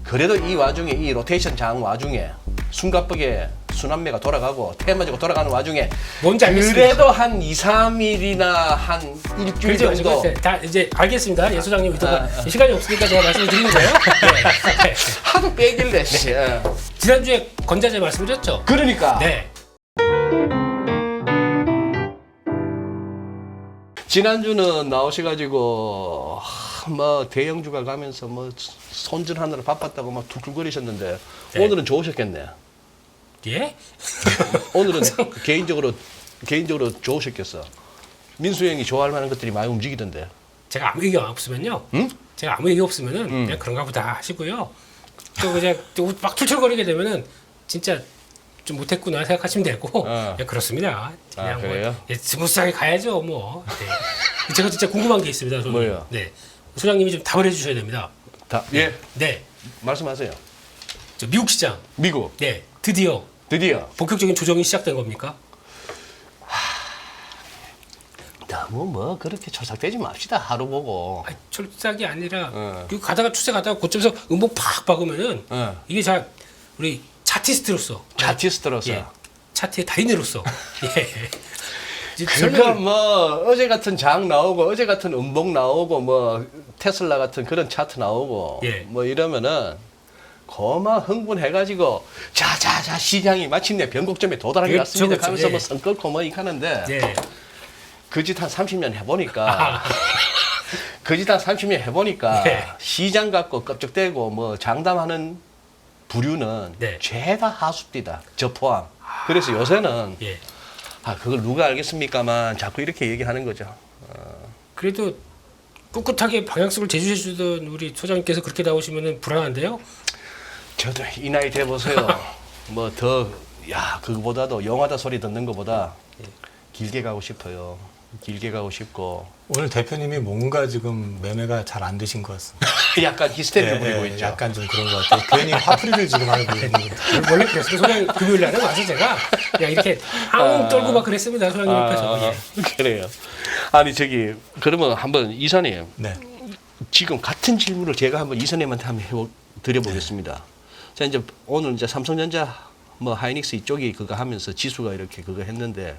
그래도 이 와중에 이 로테이션 장 와중에 숨가쁘게 순환매가 돌아가고 테마주가 돌아가는 와중에 뭔지 알겠습니다. 그래도 한 2, 3일이나 한 일주일 정도 다 이제 알겠습니다. 예 소장님 의도가 시간이 없으니까 제가 말씀을 드리는 거예요. 네. 하도 빼길래 씨. 지난주에 건자재 말씀드렸죠? 그러니까 네. 지난주는 나오셔가지고 뭐 대형주가 가면서 뭐 손질하느라 바빴다고 막 툭툭거리셨는데 네. 오늘은 좋으셨겠네. 예? 오늘은 개인적으로 좋으셨겠어. 민수 형이 좋아할 만한 것들이 많이 움직이던데. 제가 아무 얘기 없으면요. 응? 제가 아무 얘기 없으면은 그냥 그런가 보다 하시고요. 또 그냥 또 막 툴툴거리게 되면은 진짜 좀 못했구나 생각하시면 되고 예, 그렇습니다. 그냥 그래요? 뭐 예, 스무스하게 가야죠 뭐. 네. 제가 진짜 궁금한 게 있습니다. 저는. 뭐요? 네. 소장님이 좀 답을 해주셔야 됩니다. 예, 네. 말씀하세요. 저 미국 시장. 미국 네. 드디어 본격적인 조정이 시작된 겁니까? 너무 뭐 그렇게 조작되지 맙시다. 하루 보고. 아니, 철작이 아니라 어. 이거 가다가 추세 가다가 고점에서 음봉 팍 박으면은 이게 자 우리 차티스트로서 차티스트로서. 예, 차트의 달인으로서 예. 이제 그거 설명을- 뭐 어제 같은 장 나오고 어제 같은 음봉 나오고 뭐 테슬라 같은 그런 차트 나오고 예. 뭐 이러면은 거마 흥분해가지고 자자자 시장이 마침내 변곡점에 도달한 것 그렇죠, 같습니다. 그렇죠. 하면서 예. 뭐 성끌고 뭐 이하는데 예. 그 짓 한 30년 해보니까 그 짓 한 30년 해보니까 네. 시장 갖고 껍적대고 뭐 장담하는 부류는 네. 죄다 하수띠다. 저 포함. 그래서 요새는 예. 그걸 누가 알겠습니까만 자꾸 이렇게 얘기하는 거죠. 그래도 꿋꿋하게 방향성을 제시해 주던 우리 소장님께서 그렇게 나오시면은 불안한데요? 저도 이 나이 돼 보세요. 뭐 더 그거보다도 영화다 소리 듣는 것보다 길게 가고 싶어요. 길게 가고 싶고 오늘 대표님이 뭔가 지금 매매가 잘 안 되신 것 같습니다. 약간 히스테리를 부리고 있죠. 약간 좀 그런 것 같아요. 괜히 화풀이를 지금 하고 있는 것 같아요. 원래 그랬어요. 소장님 금요일 날에 와서 제가 그냥 이렇게 앙 떨고 막 그랬습니다. 소장님 옆에서. 예. 그래요. 아니 저기 그러면 한번 이사님 네. 지금 같은 질문을 제가 한번 이사님한테 한번 드려보겠습니다. 자 이제 오늘 이제 삼성전자 뭐 하이닉스 이쪽이 그거 하면서 지수가 이렇게 그거 했는데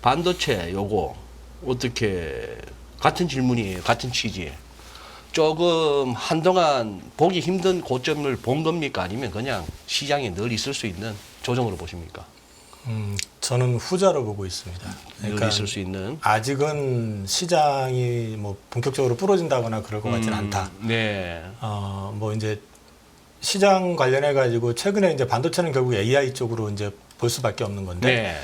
반도체 요거 어떻게 같은 질문이에요. 같은 취지. 조금 한동안 보기 힘든 고점을 본 겁니까? 아니면 그냥 시장에 늘 있을 수 있는 조정으로 보십니까? 저는 후자로 보고 있습니다. 늘 있을 수 있는. 아직은 시장이 뭐 본격적으로 부러진다거나 그럴 것 같지는 않다. 네. 뭐 이제 시장 관련해 가지고 최근에 이제 반도체는 결국 AI 쪽으로 이제 볼 수밖에 없는 건데 네.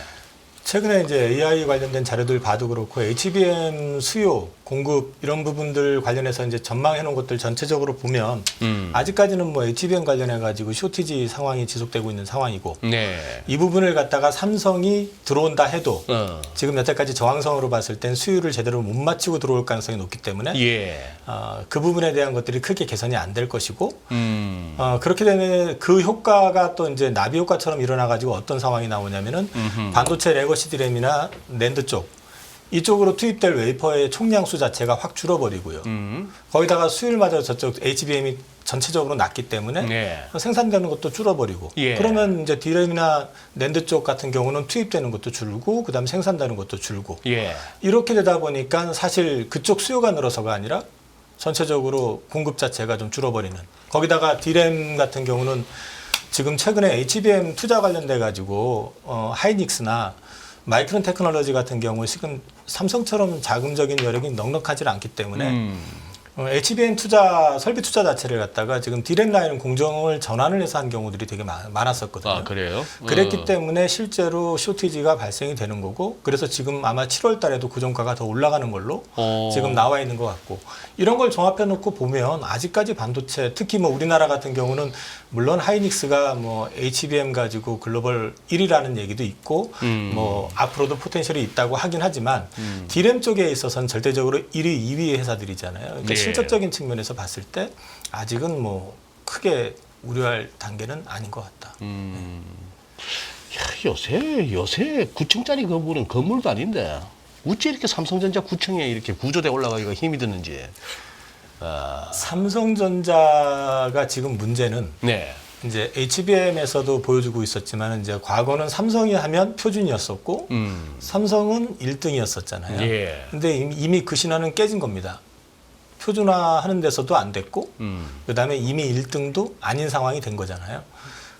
최근에 이제 AI 관련된 자료들 봐도 그렇고 HBM 수요, 공급 이런 부분들 관련해서 이제 전망해 놓은 것들 전체적으로 보면 아직까지는 뭐 HBM 관련해 가지고 쇼티지 상황이 지속되고 있는 상황이고 네. 이 부분을 갖다가 삼성이 들어온다 해도 지금 여태까지 저항성으로 봤을 땐 수요를 제대로 못 맞추고 들어올 가능성이 높기 때문에 예. 그 부분에 대한 것들이 크게 개선이 안 될 것이고 그렇게 되면 그 효과가 또 이제 나비 효과처럼 일어나 가지고 어떤 상황이 나오냐면은 반도체 레거시 드램이나 낸드 쪽 이쪽으로 투입될 웨이퍼의 총량수 자체가 확 줄어버리고요. 거기다가 수율마저 저쪽 HBM이 전체적으로 낮기 때문에 네. 생산되는 것도 줄어버리고 예. 그러면 이제 디램이나 낸드 쪽 같은 경우는 투입되는 것도 줄고 그다음에 생산되는 것도 줄고 예. 이렇게 되다 보니까 사실 그쪽 수요가 늘어서가 아니라 전체적으로 공급 자체가 좀 줄어버리는 거기다가 디램 같은 경우는 지금 최근에 HBM 투자 관련돼 가지고 하이닉스나 마이크론 테크놀로지 같은 경우 지금 삼성처럼 자금적인 여력이 넉넉하지 않기 때문에 HBM 투자 설비 투자 자체를 갖다가 지금 디램 라인 공정을 전환을 해서 한 경우들이 되게 많았었거든요. 아, 그래요? 그랬기 때문에 실제로 쇼티지가 발생이 되는 거고 그래서 지금 아마 7월 달에도 그 종가가 더 올라가는 걸로 지금 나와 있는 것 같고 이런 걸 종합해 놓고 보면 아직까지 반도체 특히 뭐 우리나라 같은 경우는 물론 하이닉스가 뭐 HBM 가지고 글로벌 1위라는 얘기도 있고 뭐 앞으로도 포텐셜이 있다고 하긴 하지만 디램 쪽에 있어서는 절대적으로 1위, 2위 회사들이잖아요. 그러니까 예. 실적적인 측면에서 봤을 때 아직은 뭐 크게 우려할 단계는 아닌 것 같다. 요새 9층짜리 건물은 건물도 아닌데 어째 이렇게 삼성전자 9층에 이렇게 구조대 올라가기가 힘이 드는지. 삼성전자가 지금 문제는 네. 이제 HBM에서도 보여주고 있었지만 이제 과거는 삼성이 하면 표준이었었고 삼성은 1등이었었잖아요. 예. 근데 이미 그 신화는 깨진 겁니다. 표준화하는 데서도 안 됐고 그다음에 이미 1등도 아닌 상황이 된 거잖아요.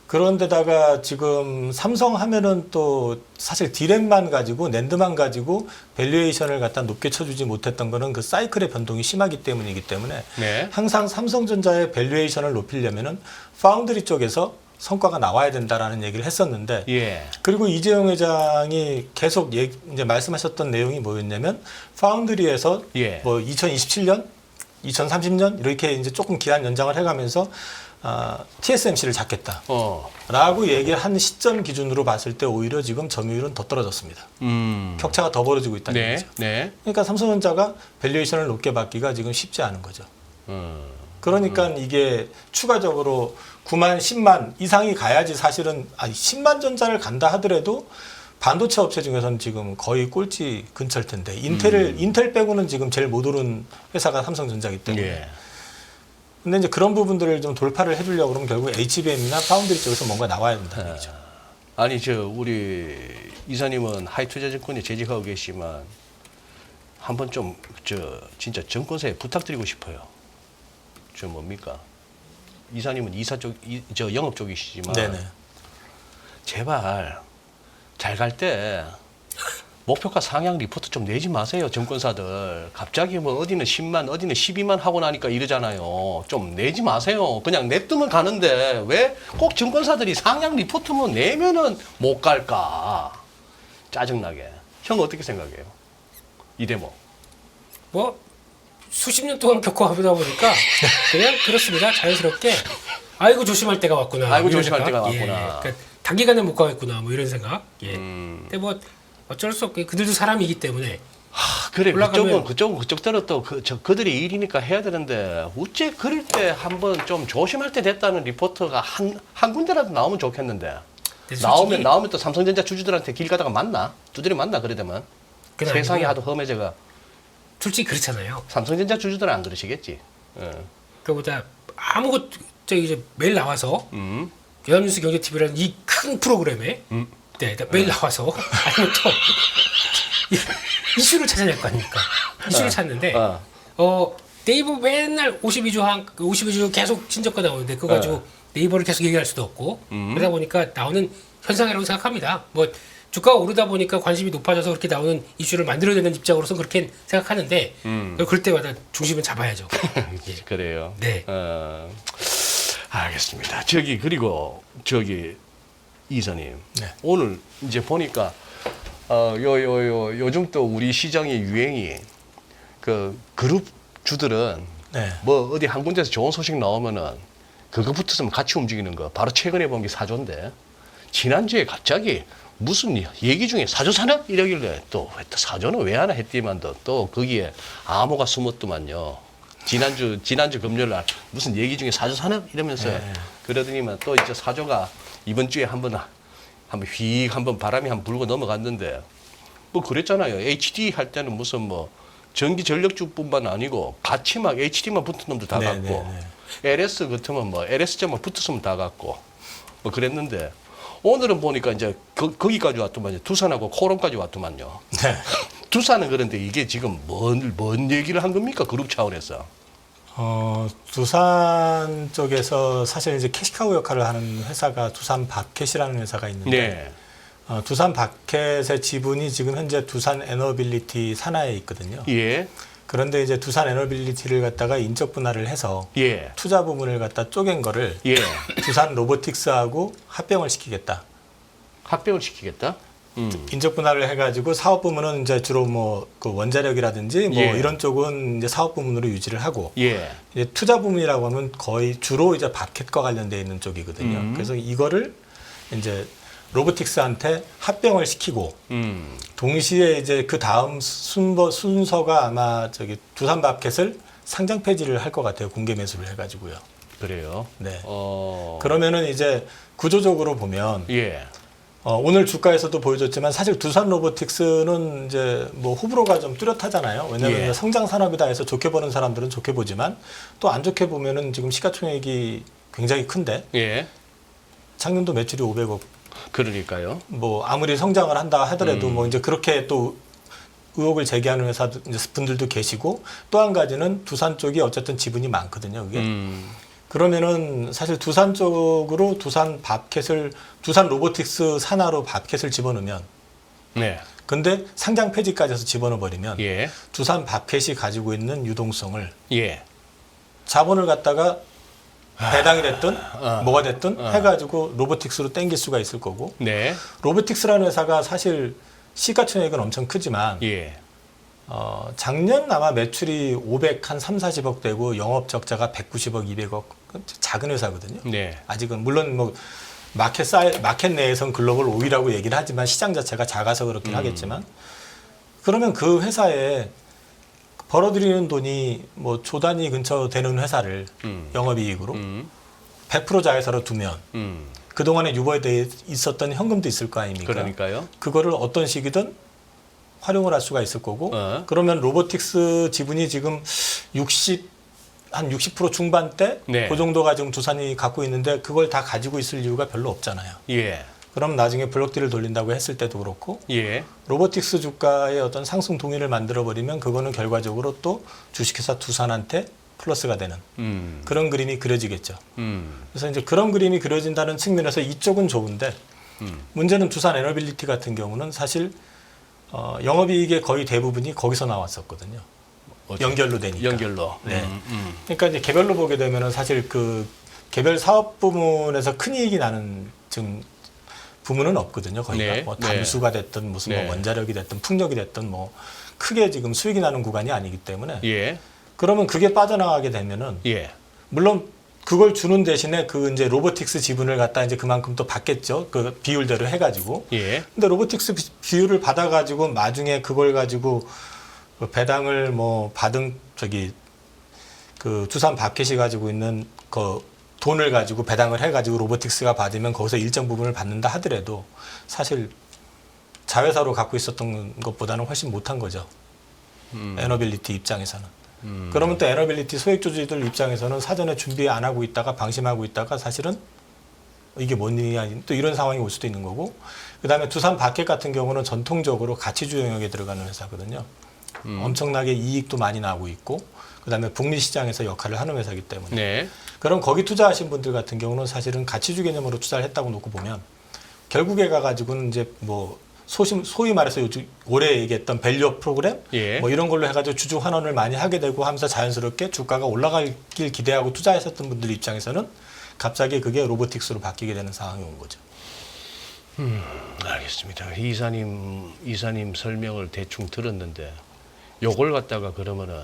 그런데다가 지금 삼성 하면은 또 사실 디램만 가지고 낸드만 가지고 밸류에이션을 갖다 높게 쳐주지 못했던 거는 그 사이클의 변동이 심하기 때문이기 때문에 네. 항상 삼성전자의 밸류에이션을 높이려면은 파운드리 쪽에서 성과가 나와야 된다라는 얘기를 했었는데 예. 그리고 이재용 회장이 계속 이제 말씀하셨던 내용이 뭐였냐면 파운드리에서 예. 뭐 2027년, 2030년 이렇게 이제 조금 기한 연장을 해가면서 TSMC를 잡겠다라고 얘기를 한 시점 기준으로 봤을 때 오히려 지금 점유율은 더 떨어졌습니다. 격차가 더 벌어지고 있다는 네. 거죠. 네. 그러니까 삼성전자가 밸류에이션을 높게 받기가 지금 쉽지 않은 거죠. 그러니까 이게 추가적으로 9만, 10만 이상이 가야지 사실은 10만 전자를 간다 하더라도 반도체 업체 중에서는 지금 거의 꼴찌 근처일 텐데 인텔 빼고는 지금 제일 못 오른 회사가 삼성전자이기 때문에. 예. 근데 이제 그런 부분들을 좀 돌파를 해주려고 그러면 결국 HBM이나 파운드리 쪽에서 뭔가 나와야 된다는 얘기죠. 아니 우리 이사님은 하이투자증권에 재직하고 계시지만 한번 좀 진짜 증권사에 부탁드리고 싶어요. 뭡니까? 이사님은 이사 쪽, 영업 쪽이시지만 네네. 제발 잘 갈 때 목표가 상향 리포트 좀 내지 마세요. 증권사들 갑자기 뭐 어디는 10만 어디는 12만 하고 나니까 이러잖아요. 좀 내지 마세요. 그냥 냅두면 가는데 왜 꼭 증권사들이 상향 리포트만 내면은 못 갈까? 짜증나게. 형 어떻게 생각해요? 이 대목. 뭐 수십 년 동안 겪어보다 보니까 그냥 그렇습니다. 자연스럽게 아이고 조심할 때가 왔구나. 아이고 뭐 이런 조심할 생각. 때가 예, 왔구나. 그러니까 단기간에 못 가겠구나. 뭐 이런 생각. 예. 근데 뭐 어쩔 수 없고 그들도 사람이기 때문에. 그래 올라가면- 그쪽은 그쪽대로 또 그들의 일이니까 해야 되는데 어째 그럴 때 한번 좀 조심할 때 됐다는 리포트가 한 군데라도 나오면 좋겠는데 근데 나오면 솔직히 또 삼성전자 주주들한테 길 가다가 만나 두드려 만나 그래 되면 그건 세상이 아니고요. 하도 험해져가 솔직히 그렇잖아요. 삼성전자 주주들은 안 그러시겠지. 그보다 아무것도 이제 매일 나와서 연합뉴스 경제TV라는 이 큰 프로그램에 네, 매일 나와서 아니면 또 이슈를 찾아낼 거 아닙니까? 이슈를 찾는데 네이버 맨날 52주 계속 친저가 나오는데 그거 가지고 네이버를 계속 얘기할 수도 없고 그러다 보니까 나오는 현상이라고 생각합니다. 뭐 주가가 오르다 보니까 관심이 높아져서 그렇게 나오는 이슈를 만들어내는 입장으로서 그렇게 생각하는데 그럴 때마다 중심은 잡아야죠. 예. 그래요. 네. 알겠습니다. 그리고 이사님 네. 오늘 이제 보니까 요즘 또 우리 시장의 유행이 그 그룹 주들은 네. 뭐 어디 한 군데서 좋은 소식 나오면은 그거 붙었으면 같이 움직이는 거. 바로 최근에 본 게 사조인데 지난주에 갑자기 무슨 얘기 중에 사조 사나 이러길래 또 사조는 왜 하나 했더만 또 거기에 암호가 숨었더만요. 지난주 금요일 날 무슨 얘기 중에 사조 사나 이러면서 그러더니만 또 이제 사조가 이번 주에 한번 휙 한번 바람이 한번 불고 넘어갔는데 뭐 그랬잖아요. HD 할 때는 무슨 뭐 전기 전력주뿐만 아니고 같이 막 HD만 붙은 놈도 다 갖고 LS 같으면 뭐 LS점만 붙었으면 다 갖고 뭐 그랬는데 오늘은 보니까 이제 거기까지 왔더만요. 두산하고 코롬까지 왔더만요. 네. 두산은 그런데 이게 지금 뭔 얘기를 한 겁니까? 그룹 차원에서. 두산 쪽에서 사실 이제 캐시카우 역할을 하는 회사가 두산 바켓이라는 회사가 있는데 네. 두산 바켓의 지분이 지금 현재 두산 에너빌리티 산하에 있거든요. 예. 그런데 이제 두산 에너빌리티를 갖다가 인적 분할을 해서 예. 투자 부분을 갖다 쪼갠 거를 예. 두산 로보틱스하고 합병을 시키겠다. 합병을 시키겠다? 인적 분할을 해가지고 사업 부문은 이제 주로 뭐 그 원자력이라든지 뭐 예. 이런 쪽은 이제 사업 부문으로 유지를 하고 예. 이제 투자 부문이라고 하면 거의 주로 이제 바켓과 관련돼 있는 쪽이거든요. 그래서 이거를 이제 로보틱스한테 합병을 시키고 동시에 이제 그 다음 순서가 아마 두산 바켓을 상장 폐지를 할 것 같아요. 공개 매수를 해가지고요. 그래요. 네. 어. 그러면은 이제 구조적으로 보면 예. 오늘 주가에서도 보여줬지만 사실 두산 로보틱스는 이제 뭐 호불호가 좀 뚜렷하잖아요. 왜냐하면 예. 성장 산업이다 해서 좋게 보는 사람들은 좋게 보지만 또 안 좋게 보면은 지금 시가총액이 굉장히 큰데 예. 작년도 매출이 500억. 그러니까요. 뭐 아무리 성장을 한다 하더라도 뭐 이제 그렇게 또 의혹을 제기하는 회사 분들도 계시고 또 한 가지는 두산 쪽이 어쨌든 지분이 많거든요. 그게. 그러면은 사실 두산 쪽으로 두산 로보틱스 산하로 밥캣을 집어넣으면 네. 근데 상장 폐지까지 해서 집어넣어 버리면 예. 두산 밥캣이 가지고 있는 유동성을 예. 자본을 갖다가 배당이 됐든 뭐가 됐든 해가지고 로보틱스로 땡길 수가 있을 거고 네. 로보틱스라는 회사가 사실 시가총액은 엄청 크지만 예. 작년 아마 매출이 340억 되고 영업 적자가 190억, 200억 작은 회사거든요. 네. 아직은 물론 뭐 마켓 내에선 글로벌 5위라고 얘기를 하지만 시장 자체가 작아서 그렇긴 하겠지만 그러면 그 회사에 벌어들이는 돈이 뭐 조 단위 근처 되는 회사를 영업이익으로 100% 자회사로 두면 그동안에 유보에 있었던 현금도 있을 거 아닙니까? 그러니까요. 그거를 어떤 식이든 활용을 할 수가 있을 거고 그러면 로보틱스 지분이 지금 한 60% 중반대 네. 그 정도가 지금 두산이 갖고 있는데 그걸 다 가지고 있을 이유가 별로 없잖아요. 예. 그럼 나중에 블록딜을 돌린다고 했을 때도 그렇고 예. 로보틱스 주가의 어떤 상승 동인을 만들어 버리면 그거는 결과적으로 또 주식회사 두산한테 플러스가 되는 그런 그림이 그려지겠죠. 그래서 이제 그런 그림이 그려진다는 측면에서 이쪽은 좋은데 문제는 두산 에너빌리티 같은 경우는 사실 영업이익의 거의 대부분이 거기서 나왔었거든요. 연결로 되니까. 연결로. 네. 그러니까 이제 개별로 보게 되면은 사실 그 개별 사업 부문에서 큰 이익이 나는 지금 부문은 없거든요. 거기가 네. 뭐 담수가 됐든 무슨 네. 뭐 원자력이 됐든 풍력이 됐든 뭐 크게 지금 수익이 나는 구간이 아니기 때문에 예. 그러면 그게 빠져나가게 되면은 예. 물론 그걸 주는 대신에 그 이제 로보틱스 지분을 갖다 이제 그만큼 또 받겠죠. 그 비율대로 해가지고. 예. 근데 로보틱스 비율을 받아가지고 나중에 그걸 가지고 그 배당을 뭐 받은 그 두산 밥캣이 가지고 있는 그 돈을 가지고 배당을 해가지고 로보틱스가 받으면 거기서 일정 부분을 받는다 하더라도 사실 자회사로 갖고 있었던 것보다는 훨씬 못한 거죠. 에너빌리티 입장에서는. 그러면 또 에너빌리티 소액주주들 입장에서는 사전에 준비 안 하고 있다가 방심하고 있다가 사실은 이게 뭔 일이야 또 이런 상황이 올 수도 있는 거고 그다음에 두산 밥캣 같은 경우는 전통적으로 가치주 영역에 들어가는 회사거든요. 엄청나게 이익도 많이 나고 있고 그다음에 북미 시장에서 역할을 하는 회사이기 때문에 네. 그럼 거기 투자하신 분들 같은 경우는 사실은 가치주 개념으로 투자를 했다고 놓고 보면 결국에 가가지고는 이제 뭐 소위 말해서 요즘 올해 얘기했던 밸류업 프로그램 예. 뭐 이런 걸로 해가지고 주주 환원을 많이 하게 되고 하면서 자연스럽게 주가가 올라가길 기대하고 투자하셨던 분들 입장에서는 갑자기 그게 로보틱스로 바뀌게 되는 상황이 온 거죠. 알겠습니다. 이사님 설명을 대충 들었는데 요걸 갖다가 그러면은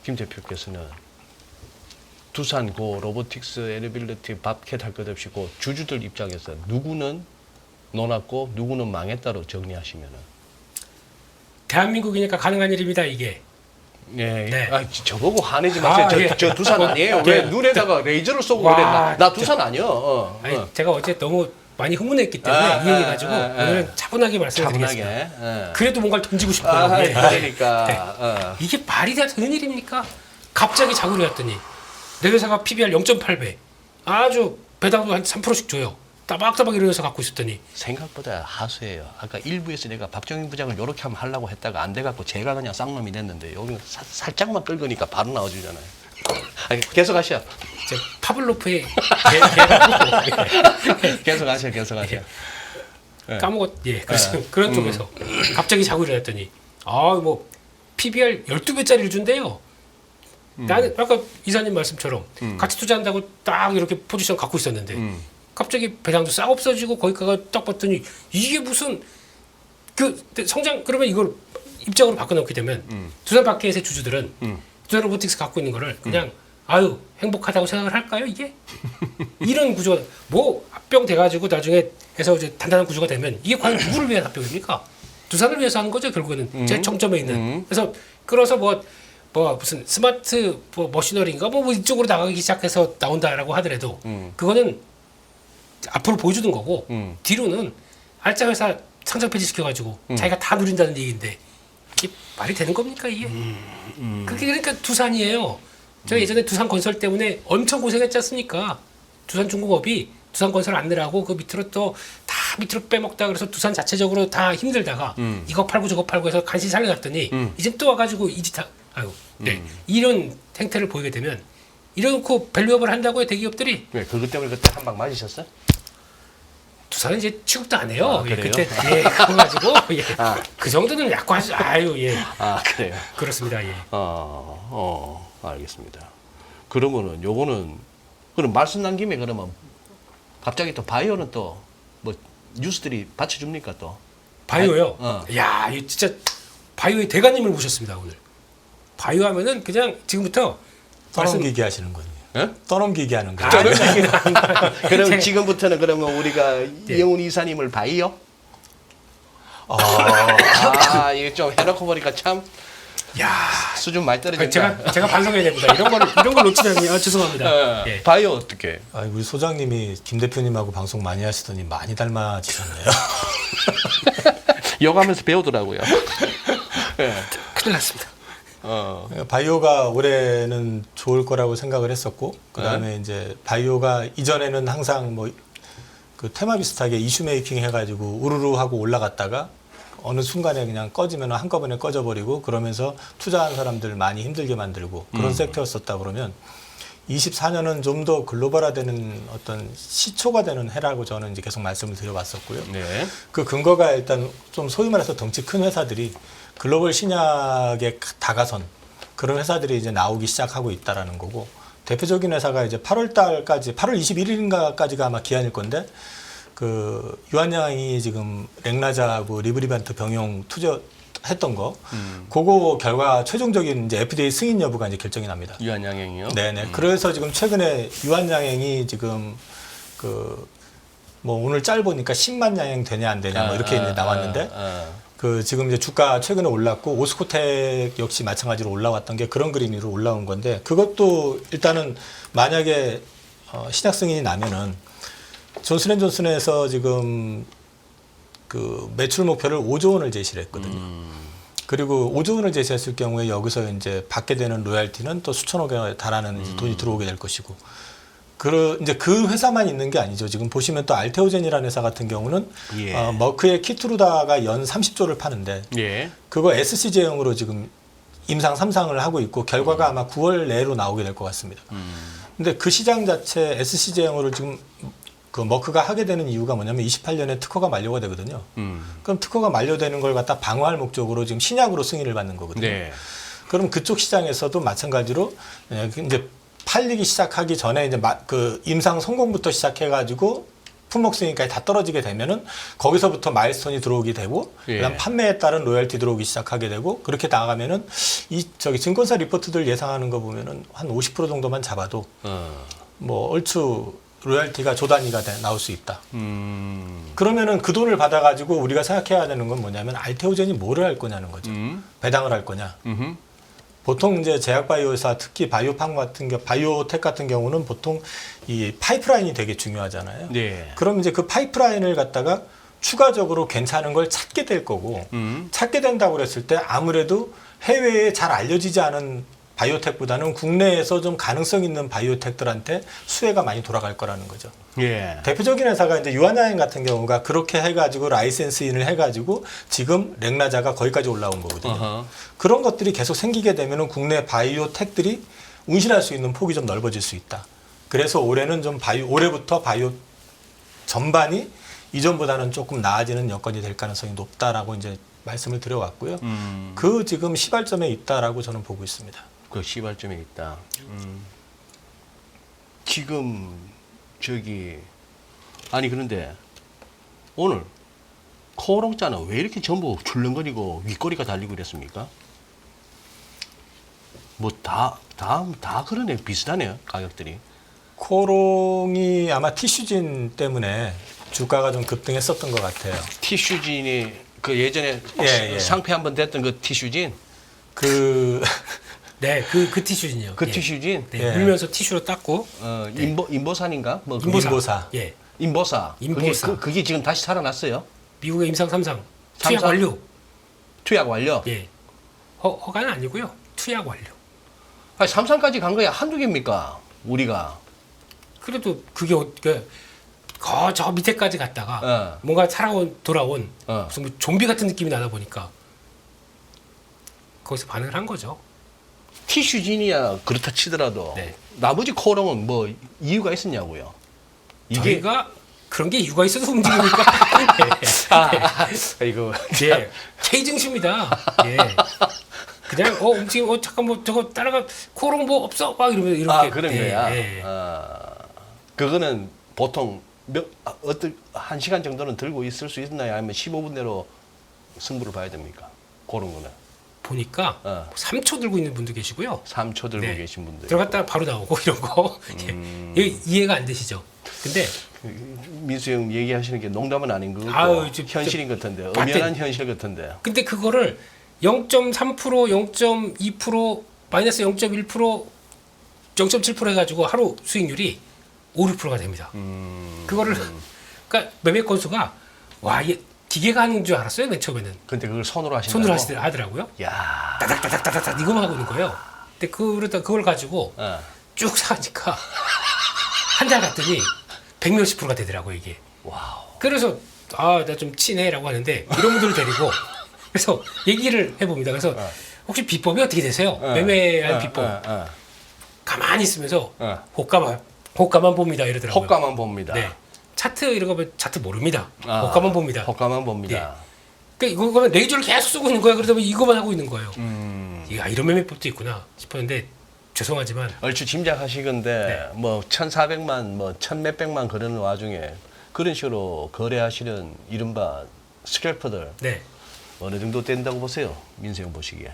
김 대표께서는 두산 고 로보틱스 에너빌리티 밥캣 할 것 없이 고 주주들 입장에서 누구는 논았고 누구는 망했다로 정리하시면은 대한민국이니까 가능한 일입니다 이게. 예, 네. 저보고 화내지 마세요. 예. 저 두산 아니에요. 왜 눈에다가 레이저를 쏘고 와, 그랬나? 나 두산 아니요. 아니 제가 어제 너무 많이 흥분했기 때문에 이 얘기 가지고 오늘은 차분하게 말씀을 드리겠습니다. 차분하게. 그래도 뭔가를 던지고 싶어요. 예. 그러니까. 이게 말이 되는 일입니까? 갑자기 자구리 했더니 내 회사가 PBR 0.8배 아주 배당도 한 3%씩 줘요. 따박따박 이러면서 갖고 있었더니 생각보다 하수예요. 아까 일부에서 내가 박정희 부장을 이렇게 하면 하려고 했다가 안 돼갖고 제가 그냥 쌍놈이 됐는데 여기는 살짝만 끌거니까 바로 나와주잖아요. 아니, 계속 하셔. 이제 파블로프의 계속 하셔. 네. 그래서 그런 쪽에서 갑자기 자고 일어났더니 뭐 PBR 12배짜리를 준대요. 나는 아까 이사님 말씀처럼 같이 투자한다고 딱 이렇게 포지션 갖고 있었는데 갑자기 배당도 싹 없어지고 거기다가 딱 봤더니 이게 무슨 그 성장 그러면 이걸 입장으로 바꿔놓게 되면 두산 밖에의 주주들은 두산 로보틱스 갖고 있는 거를 그냥 아유 행복하다고 생각을 할까요 이게? 이런 구조가 뭐 합병 돼가지고 나중에 해서 이제 단단한 구조가 되면 이게 과연 누구를 위한 합병입니까? 두산을 위해서 하는 거죠 결국에는 제 정점에 있는. 그래서 끌어서 뭐 무슨 스마트 머시너리인가 뭐 이쪽으로 나가기 시작해서 나온다라고 하더라도 그거는 앞으로 보여주는 거고 뒤로는 알짜 회사 상장 폐지 시켜가지고 자기가 다 누린다는 얘기인데 이게 말이 되는 겁니까 이게? 그게 그러니까 두산이에요. 제가 예전에 두산건설 때문에 엄청 고생했지 않습니까? 두산중공업이 두산건설 안 내라고 그 밑으로 또 다 밑으로 빼먹다 그래서 두산 자체적으로 다 힘들다가 이거 팔고 저거 팔고 해서 간신히 살려놨더니 이제 또 와가지고 아유, 네. 이런 행태를 보이게 되면 이래놓고 밸류업을 한다고요 대기업들이. 왜 그것 때문에 그때 한 방 맞으셨어요? 두산은 이제 취급도 안 해요. 아, 예, 그래요? 그때 그거 가지고 예. 아. 그 정도는 약관하지. 아유 예. 아 그래요. 그렇습니다. 예. 알겠습니다. 그러면은 요거는 그럼 말씀 난 김에 그러면 갑자기 또 바이오는 또 뭐 뉴스들이 받쳐줍니까 또? 바이오요. 어. 야, 이 진짜 바이오의 대가님을 모셨습니다 오늘. 바이오 하면은 그냥 지금부터 떠넘기기 하시는 거예요. 예? 떠넘기기 하는 거예요. 그럼 지금부터는 그러면 우리가 이영훈 이사님을 바이오? 이게 좀 해놓고 보니까 참 야, 수준 많이 떨어진다. 제가 반성해야 됩니다. 이런 걸 놓치다니 죄송합니다. 예. 바이오 어떻게? 우리 소장님이 김 대표님하고 방송 많이 하시더니 많이 닮아지셨네요. 욕하면서 배우더라고요. 예. 큰일 났습니다. 바이오가 올해는 좋을 거라고 생각을 했었고, 그 다음에 이제 바이오가 이전에는 항상 뭐 그 테마 비슷하게 이슈 메이킹 해가지고 우르르 하고 올라갔다가 어느 순간에 그냥 꺼지면 한꺼번에 꺼져버리고 그러면서 투자한 사람들 많이 힘들게 만들고 그런 섹터였었다 그러면 24년은 좀 더 글로벌화되는 어떤 시초가 되는 해라고 저는 이제 계속 말씀을 드려봤었고요. 네. 그 근거가 일단 좀 소위 말해서 덩치 큰 회사들이 글로벌 신약에 다가선 그런 회사들이 이제 나오기 시작하고 있다라는 거고, 대표적인 회사가 이제 8월 달까지 8월 21일인가까지가 아마 기한일 건데 그 유한양이 지금 렉나자하고 리브리반트 병용 투자했던 거 그거 결과 최종적인 이제 FDA 승인 여부가 이제 결정이 납니다. 유한양행이요? 네네. 그래서 지금 최근에 유한양행이 지금 그 뭐 오늘 짤 보니까 10만 양행 되냐 안 되냐 뭐 이렇게 이제 나왔는데 그 지금 이제 주가 최근에 올랐고 오스코텍 역시 마찬가지로 올라왔던 게 그런 그림으로 올라온 건데, 그것도 일단은 만약에 신약 승인이 나면은 존슨앤존슨에서 지금 그 매출 목표를 5조 원을 제시를 했거든요. 그리고 5조 원을 제시했을 경우에 여기서 이제 받게 되는 로얄티는 또 수천억에 달하는 이제 돈이 들어오게 될 것이고, 이제 그 회사만 있는 게 아니죠. 지금 보시면 또 알테오젠이라는 회사 같은 경우는 머크의 키트루다가 연 30조를 파는데 그거 SC 제형으로 지금 임상 3상을 하고 있고 결과가 아마 9월 내로 나오게 될 것 같습니다. 근데 그 시장 자체 SC 제형으로 지금 그 머크가 하게 되는 이유가 뭐냐면 28년에 특허가 만료가 되거든요. 그럼 특허가 만료되는 걸 갖다 방어할 목적으로 지금 신약으로 승인을 받는 거거든요. 네. 그럼 그쪽 시장에서도 마찬가지로 이제 팔리기 시작하기 전에 이제 그 임상 성공부터 시작해가지고 품목 승인까지 다 떨어지게 되면은 거기서부터 마일스톤이 들어오게 되고 그다음 판매에 따른 로열티 들어오기 시작하게 되고 그렇게 나가면은 저기 증권사 리포트들 예상하는 거 보면은 한 50% 정도만 잡아도 뭐 얼추 로열티가 조 단위가 나올 수 있다. 그러면은 그 돈을 받아가지고 우리가 생각해야 되는 건 뭐냐면 알테오젠이 뭐를 할 거냐는 거죠. 배당을 할 거냐. 보통 이제 제약바이오 회사, 특히 바이오팜 같은 바이오텍 같은 경우는 보통 이 파이프라인이 되게 중요하잖아요. 네. 그럼 이제 그 파이프라인을 갖다가 추가적으로 괜찮은 걸 찾게 될 거고, 찾게 된다고 그랬을 때 아무래도 해외에 잘 알려지지 않은 바이오텍보다는 국내에서 좀 가능성 있는 바이오텍들한테 수혜가 많이 돌아갈 거라는 거죠. 대표적인 회사가 이제 유한양행 같은 경우가 그렇게 해가지고 라이센스인을 해가지고 지금 렉나자가 거기까지 올라온 거거든요. 그런 것들이 계속 생기게 되면은 국내 바이오텍들이 운신할 수 있는 폭이 좀 넓어질 수 있다. 그래서 올해는 좀 올해부터 바이오 전반이 이전보다는 조금 나아지는 여건이 될 가능성이 높다라고 이제 말씀을 드려왔고요. 그 지금 시발점에 있다라고 저는 보고 있습니다. 그 시발점에 있다. 지금 아니 그런데 오늘 코오롱자는 왜 이렇게 전부 출렁거리고 윗꼬리가 달리고 그랬습니까? 뭐 다 그러네. 비슷하네요 가격들이. 코오롱이 아마 티슈진 때문에 주가가 좀 급등했었던 것 같아요. 티슈진이 그 예전에 상패 한번 됐던 그 티슈진. 네, 그 티슈진이요. 그 티슈진. 네, 물면서 티슈로 닦고. 인보산인가? 뭐 인보사. 예. 인보사. 인보사. 그게 지금 다시 살아났어요? 미국의 임상 3상 투약 삼상? 완료. 투약 완료? 예. 허가는 아니고요. 투약 완료. 아니, 3상까지 간 거야 한두 개입니까? 우리가. 그래도 그게 저 밑에까지 갔다가 어. 뭔가 돌아온 어. 무슨 뭐 좀비 같은 느낌이 나다 보니까 거기서 반응을 한 거죠. 티슈진이야 그렇다 치더라도 네. 나머지 코롱은 뭐 이유가 있었냐고요. 저희가 그런 게 이유가 있어서 움직이니까. 이거 예. K 증시입니다. 예. 그냥 움직임 잠깐 뭐 저거 따라가 코롱 뭐 없어 막 이러면 이렇게. 그런 예, 거야. 예. 그거는 보통 한 시간 정도는 들고 있을 수 있나요? 아니면 15분 내로 승부를 봐야 됩니까? 그런 거는. 보니까 3초 들고 있는 분도 계시고요. 3초 들고 네. 계신 분들. 들어갔다가 바로 나오고 이런 거. 예. 이해가 안 되시죠? 근데 민수 형 얘기하시는 게 농담은 아닌 거 아유, 같고 현실인 것 같은데 맞대- 엄연한 현실 같은데. 근데 그거를 0.3%, 0.2%, 마이너스 0.1%, 0.7% 해가지고 하루 수익률이 5, 6%가 됩니다. 그거를 그러니까 매매 건수가 와 이게 기계가 하는 줄 알았어요 맨 처음에는. 근데 그걸 손으로 하신다고? 손으로 하더라고요. 야. 따닥따닥따닥 이거만 하고 있는 거예요. 근데 그걸 가지고 쭉 사니까 한 달 갔더니 100몇십 %가 되더라고요 이게. 와우. 그래서 나 좀 친해라고 하는데 이런 분들을 데리고 그래서 얘기를 해봅니다. 그래서 혹시 비법이 어떻게 되세요? 매매할 비법. 가만히 있으면서 호가만 봅니다 이러더라고요. 호가만 봅니다. 네. 차트 이런 거 보면 차트 모릅니다. 호가만 봅니다. 호가만 봅니다. 그러니까 이거는 레이저를 계속 쏘고 있는 거야. 그러다 보니 이거만 하고 있는 거예요. 야, 이런 매매법도 있구나 싶었는데 죄송하지만 얼추 짐작하시건데 뭐 1,400만 뭐 1,몇백만 그러는 와중에 그런 식으로 거래하시는 이른바 스캘퍼들 네. 어느 정도 된다고 보세요? 민수 형 보시기에.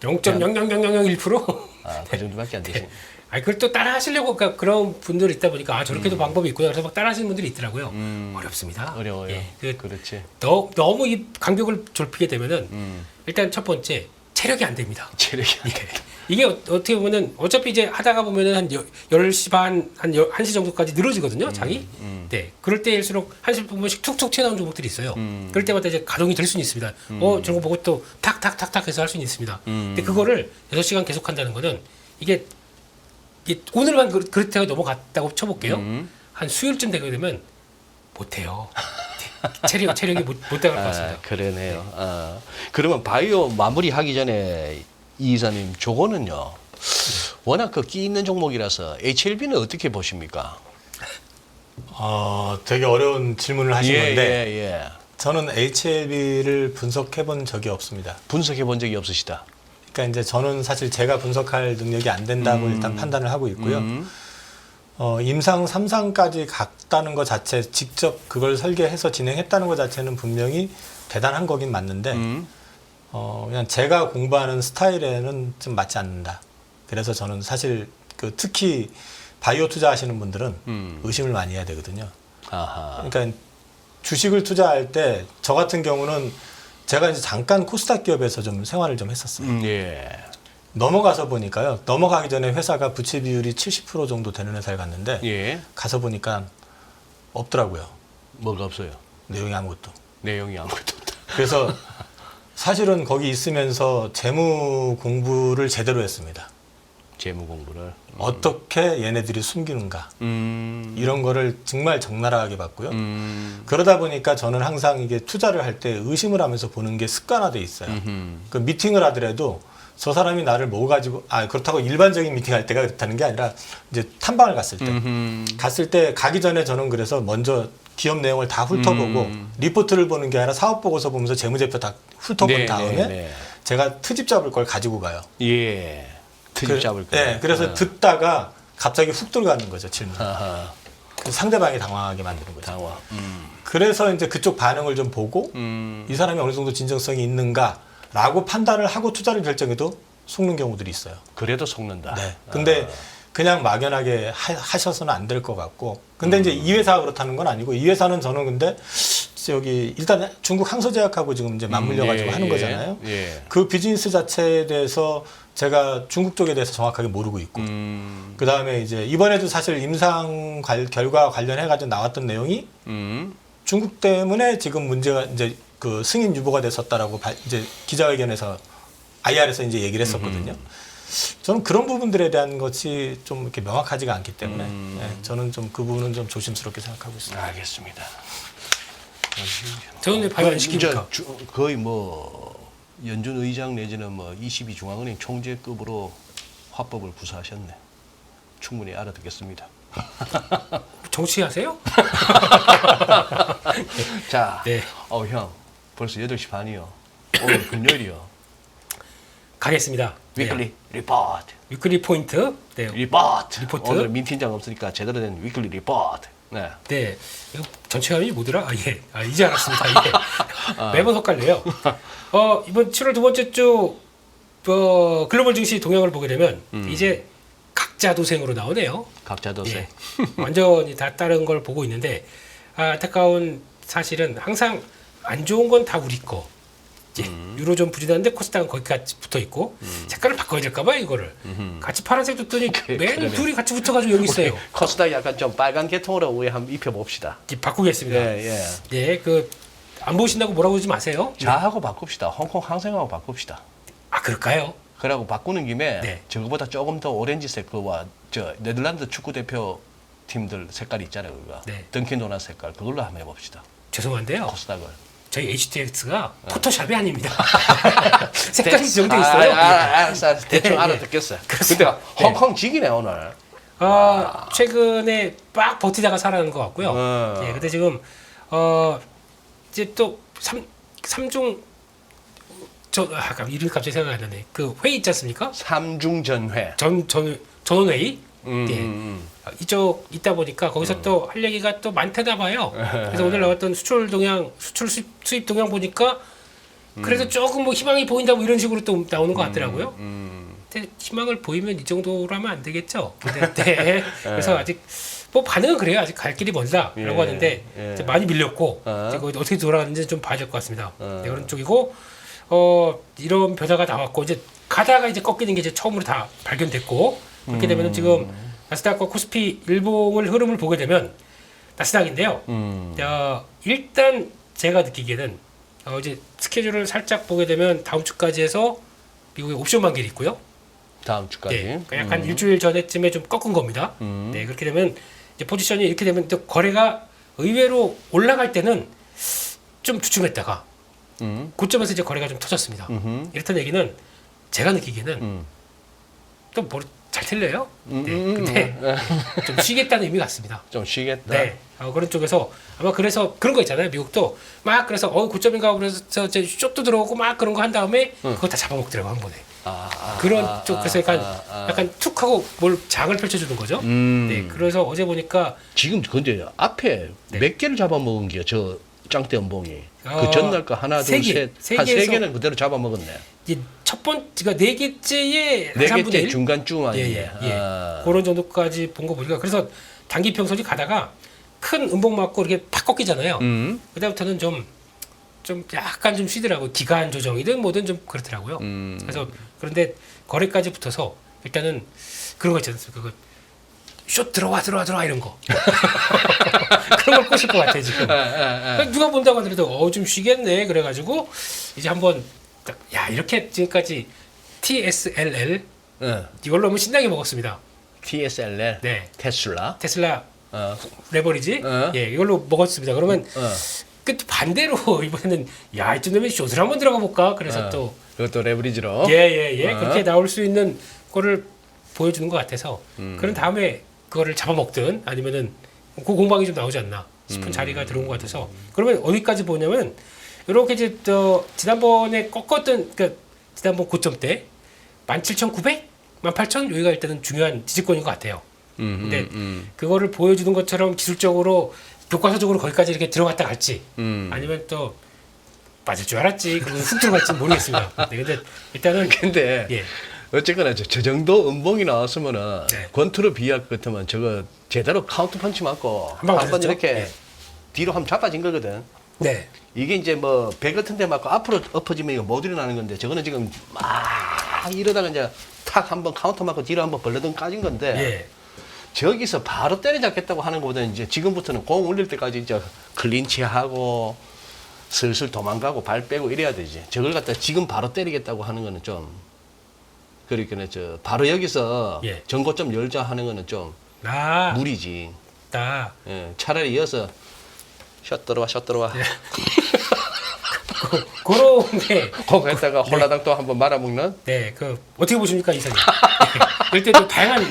0.00001%? 그 정도밖에 안 되시네. 아니 그걸 또 따라 하시려고 그러니까 그런 분들이 있다 보니까 저렇게도 방법이 있구나 그래서 막 따라 하시는 분들이 있더라고요. 어렵습니다. 어려워요. 예. 그렇지. 너무 이 간격을 좁히게 되면은 일단 첫 번째 체력이 안 됩니다. 체력이 안 돼. 이게 어떻게 보면은 어차피 이제 하다가 보면은 한 10시 반, 한 1시 정도까지 늘어지거든요, 장이. 네. 그럴 때일수록 1시 분씩 툭툭 튀어나오는 종목들이 있어요. 그럴 때마다 이제 가동이 될 수는 있습니다. 저런 거 보고 또 탁탁탁탁 해서 할 수는 있습니다. 근데 그거를 6시간 계속 한다는 거는 이게 오늘만 그렇다고 넘어갔다고 쳐볼게요. 한 수요일쯤 되게 되면 못해요. 체력이 못 따라갈 것 같습니다. 그러네요. 그러면 바이오 마무리하기 전에 이 이사님, 저거는요. 워낙 그 끼 있는 종목이라서 HLB는 어떻게 보십니까? 되게 어려운 질문을 하신 건데 예. 저는 HLB를 분석해 본 적이 없습니다. 분석해 본 적이 없으시다. 그러니까 이제 저는 사실 제가 분석할 능력이 안 된다고 일단 판단을 하고 있고요. 임상 3상까지 갔다는 것 자체, 직접 그걸 설계해서 진행했다는 것 자체는 분명히 대단한 거긴 맞는데 그냥 제가 공부하는 스타일에는 좀 맞지 않는다. 그래서 저는 사실 특히 바이오 투자하시는 분들은 의심을 많이 해야 되거든요. 아하. 그러니까 주식을 투자할 때 저 같은 경우는 제가 이제 잠깐 코스닥 기업에서 좀 생활을 좀 했었어요. 예. 넘어가서 보니까요. 넘어가기 전에 회사가 부채 비율이 70% 정도 되는 회사에 갔는데 예. 가서 보니까 없더라고요. 뭐가 없어요? 내용이 아무것도. 내용이 아무것도 없다. 그래서 사실은 거기 있으면서 재무 공부를 제대로 했습니다. 재무 공부를. 어떻게 얘네들이 숨기는가. 이런 거를 정말 적나라하게 봤고요. 그러다 보니까 저는 항상 이게 투자를 할 때 의심을 하면서 보는 게 습관화돼 있어요. 그 미팅을 하더라도 저 사람이 나를 뭐 가지고 그렇다고 일반적인 미팅할 때가 그렇다는 게 아니라 이제 탐방을 갔을 때 가기 전에 저는 그래서 먼저 기업 내용을 다 훑어보고 리포트를 보는 게 아니라 사업 보고서 보면서 재무제표 다 훑어본 다음에 제가 트집 잡을 걸 가지고 가요. 예. 트집 잡을 거. 네, 그래서 듣다가 갑자기 훅 들어가는 거죠, 질문. 아하. 상대방이 당황하게 만드는 거죠. 당황. 그래서 이제 그쪽 반응을 좀 보고 이 사람이 어느 정도 진정성이 있는가라고 판단을 하고 투자를 결정해도 속는 경우들이 있어요. 그래도 속는다. 네. 근데 그냥 막연하게 하셔서는 안 될 것 같고. 근데 이제 이 회사가 그렇다는 건 아니고 이 회사는 저는 근데 저기 일단 중국 항소제약하고 지금 이제 맞물려 가지고 하는 거잖아요. 예. 그 비즈니스 자체에 대해서 제가 중국 쪽에 대해서 정확하게 모르고 있고. 그 다음에 이제 이번에도 사실 임상 결과 관련해 가지고 나왔던 내용이 중국 때문에 지금 문제가 이제 그 승인 유보가 됐었다라고 이제 기자회견에서 IR에서 이제 얘기를 했었거든요. 저는 그런 부분들에 대한 것이 좀 이렇게 명확하지가 않기 때문에 예, 저는 좀 그 부분은 좀 조심스럽게 생각하고 있습니다. 알겠습니다. 저는 왜 발표 안 시킵니까? 거의 뭐 연준 의장 내지는 뭐 22중앙은행 총재급으로 화법을 구사하셨네. 충분히 알아듣겠습니다. 정치하세요? 자, 네. 형, 벌써 8시 반이요. 오늘 금요일이요. 가겠습니다. 위클리 리포트. 위클리 포인트. 네. 리포트. 리포트. 오늘 민 팀장 없으니까 제대로 된 위클리 리포트. 네. 네. 이거 전체 화면이 뭐더라? 예. 이제 알았습니다. 예. 매번 헷갈려요. 이번 7월 두 번째 주 글로벌 증시 동향을 보게 되면 이제 각자 도생으로 나오네요. 각자 도생. 예. 완전히 다 다른 걸 보고 있는데 안타까운 사실은 항상 안 좋은 건 다 우리 거. 예. 유로존 부진하는데 코스닥은 거기까지 붙어 있고 색깔을 바꿔야 될까봐 이거를 같이 파란색 줬더니 맨 그러네. 둘이 같이 붙어가지고 여기 있어요. 코스닥 약간 좀 빨간 계통으로 위에 한번 입혀봅시다. 이제 바꾸겠습니다. 예, 예. 예, 안 보신다고 뭐라고 그러지 마세요. 자하고 바꿉시다. 홍콩 항생하고 바꿉시다. 아 그럴까요? 그러고 바꾸는 김에 네. 저거보다 조금 더 오렌지색 그와 저 네덜란드 축구 대표 팀들 색깔 있잖아요, 그거. 네. 던킨 도넛 색깔 그걸로 한번 해봅시다. 죄송한데요. 코스닥을. 저희 HTX가 포토샵이 아닙니다. 색깔이 정돼 있어요. 알았어. 대충 네, 알아듣겠어요. 근데 그렇습니다. 홍콩 지기네 오늘. 최근에 막 버티다가 살아난 것 같고요. 예, 근데 지금 이제 또 삼중 이름이 갑자기 생각이 안 나네. 그 회의 있지 않습니까? 삼중전회. 전원회의. 이쪽 있다 보니까 거기서 또 할 얘기가 또 많다나 봐요. 그래서 오늘 나왔던 수출 동향, 수입 동향 보니까 그래도 조금 뭐 희망이 보인다 뭐 이런 식으로 또 나오는 것 같더라고요. 근데 희망을 보이면 이 정도라면 안 되겠죠. 근데 네. 그래서 아직 뭐 반응은 그래요. 아직 갈 길이 멀다라고 예, 하는데 예. 이제 많이 밀렸고 이제 거기 어떻게 돌아가는지 좀 봐야 될 것 같습니다. 네, 그런 쪽이고 이런 변화가 나왔고 이제 가다가 이제 꺾이는 게 이제 처음으로 다 발견됐고 그렇게 되면 지금 나스닥과 코스피 일봉을 흐름을 보게 되면 나스닥인데요. 일단 제가 느끼기에는 이제 스케줄을 살짝 보게 되면 다음 주까지 해서 미국의 옵션 만기일이 있고요. 다음 주까지. 네, 그러니까 약간 일주일 전에쯤에 좀 꺾은 겁니다. 네, 그렇게 되면 이제 포지션이 이렇게 되면 또 거래가 의외로 올라갈 때는 좀 주춤했다가 고점에서 이제 거래가 좀 터졌습니다. 이렇다는 얘기는 제가 느끼기에는 또 뭐 잘 틀려요. 네, 근데 좀 쉬겠다는 의미 같습니다. 좀 쉬겠다. 네, 그런 쪽에서 아마 그래서 그런 거 있잖아요. 미국도 막 그래서 고점인가 그래서 이제 숏도 들어오고 막 그런 거 한 다음에 그거 다 잡아먹더라고 한 번에. 그런 쪽 그래서 약간 툭 하고 뭘 장을 펼쳐주는 거죠. 네, 그래서 어제 보니까 지금 근데 앞에 네. 몇 개를 잡아먹은 게요? 저 짱대 연봉이. 어, 그 전날 거 하나, 세 둘, 개. 셋. 한 세 개에서 개는 그대로 잡아먹었네. 이제 첫 번째가 네 개째에 네 3분의 개째 1? 중간쯤 아니에요? 예. 그런 정도까지 본 거 보니까 그래서 단기 평선이 가다가 큰 음봉 맞고 이렇게 팍 꺾이잖아요. 그다음부터는 좀 약간 좀 쉬더라고요. 기간 조정이든 뭐든 좀 그렇더라고요. 그래서 그런데 거래까지 붙어서 일단은 그런 거 있지 않습니까? 그 숏 들어와 이런 거. 그런 걸 꼬실 것 같아 지금. 누가 본다고 하더라도 좀 쉬겠네 그래가지고 이제 한번 이렇게 지금까지 TSLL 이걸로 한번 신나게 먹었습니다. TSLL, 네. 테슬라. 레버리지 예 이걸로 먹었습니다. 그러면 그 반대로 이번에는 이쯤 되면 숏을 한번 들어가 볼까 그래서 또 그것도 레버리지로. 그렇게 나올 수 있는 거를 보여주는 것 같아서 그런 다음에 그거를 잡아먹든 아니면은 그 공방이 좀 나오지 않나 싶은 자리가 들어온 것 같아서 그러면 어디까지 보냐면 이렇게 이제 지난번에 꺾었던 그러니까 지난번 고점 때 17,900, 18,000 여기가 일단은 중요한 지지권인 것 같아요. 근데 그거를 보여주는 것처럼 기술적으로 교과서적으로 거기까지 이렇게 들어갔다 갈지 아니면 또 빠질 줄 알았지 그거 훅 들어갈지 모르겠습니다. 네, 근데 일단은 근데 예. 어쨌거나 저 정도 음봉이 나왔으면은 네. 권투로 비할 것 같으면 저거 제대로 카운트 펀치 맞고 한방 한 번 맞았죠? 이렇게 네. 뒤로 한번 잡아진 거거든. 네. 이게 이제 뭐 배 같은 데 맞고 앞으로 엎어지면 이거 못 일어나는 건데 저거는 지금 막 이러다가 이제 탁 한번 카운터 맞고 뒤로 한번 벌러덩 까진 건데 예. 저기서 바로 때려잡겠다고 하는 것보다는 이제 지금부터는 공 올릴 때까지 이제 클린치하고 슬슬 도망가고 발 빼고 이래야 되지. 저걸 갖다 지금 바로 때리겠다고 하는 거는 좀 그러니까 저 바로 여기서 예. 전고점 열자 하는 거는 좀 아, 무리지. 다. 예, 차라리 이어서 샷 들어와 예. 그런 게, 공 했다가 홀라당 또 한번 말아먹는. 네, 그 어떻게 보십니까 이사님? 네. 이럴 때도 다양한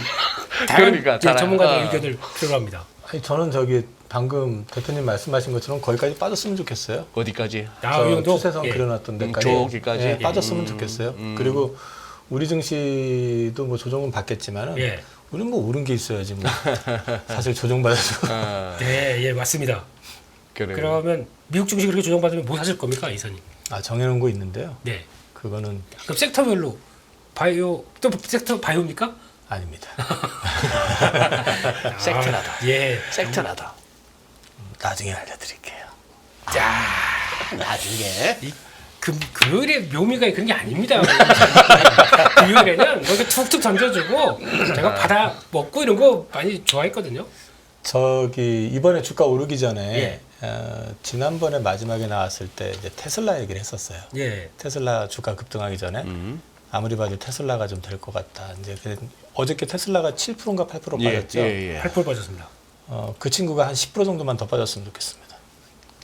그러니까, 이제 전문가들의 어. 의견을 필요로 합니다. 아니, 저는 저기 방금 대표님 말씀하신 것처럼 거기까지 빠졌으면 좋겠어요. 어디까지? 아, 저 이 정도? 추세선 예. 그려놨던 데까지 저기까지? 예, 빠졌으면 좋겠어요. 그리고 우리 증시도 뭐 조정은 받겠지만은 예. 우리는 뭐 오른 게 있어야지 뭐 사실 조정받아도 아, 네, 예, 맞습니다. 그래. 그러면 미국 증시 그렇게 조정받으면 뭐 사실 겁니까 이사님? 아 정해놓은 거 있는데요. 네. 그거는 그럼 섹터별로 바이오 또 섹터 바이오입니까? 아닙니다. 섹터라다. 아, 예. 섹터라다. 나중에 알려드릴게요. 자, 나중에. 이 금요일에 묘미가 그런 게 아닙니다. 금요일에는 뭐 이렇게 툭툭 던져주고 제가 받아 먹고 이런 거 많이 좋아했거든요. 저기 이번에 주가 오르기 전에 예. 지난번에 마지막에 나왔을 때 이제 테슬라 얘기를 했었어요. 예. 테슬라 주가 급등하기 전에 아무리 봐도 테슬라가 좀 될 것 같다. 이제 어저께 테슬라가 7%인가 8% 빠졌죠. 예. 8% 빠졌습니다. 그 친구가 한 10% 정도만 더 빠졌으면 좋겠습니다.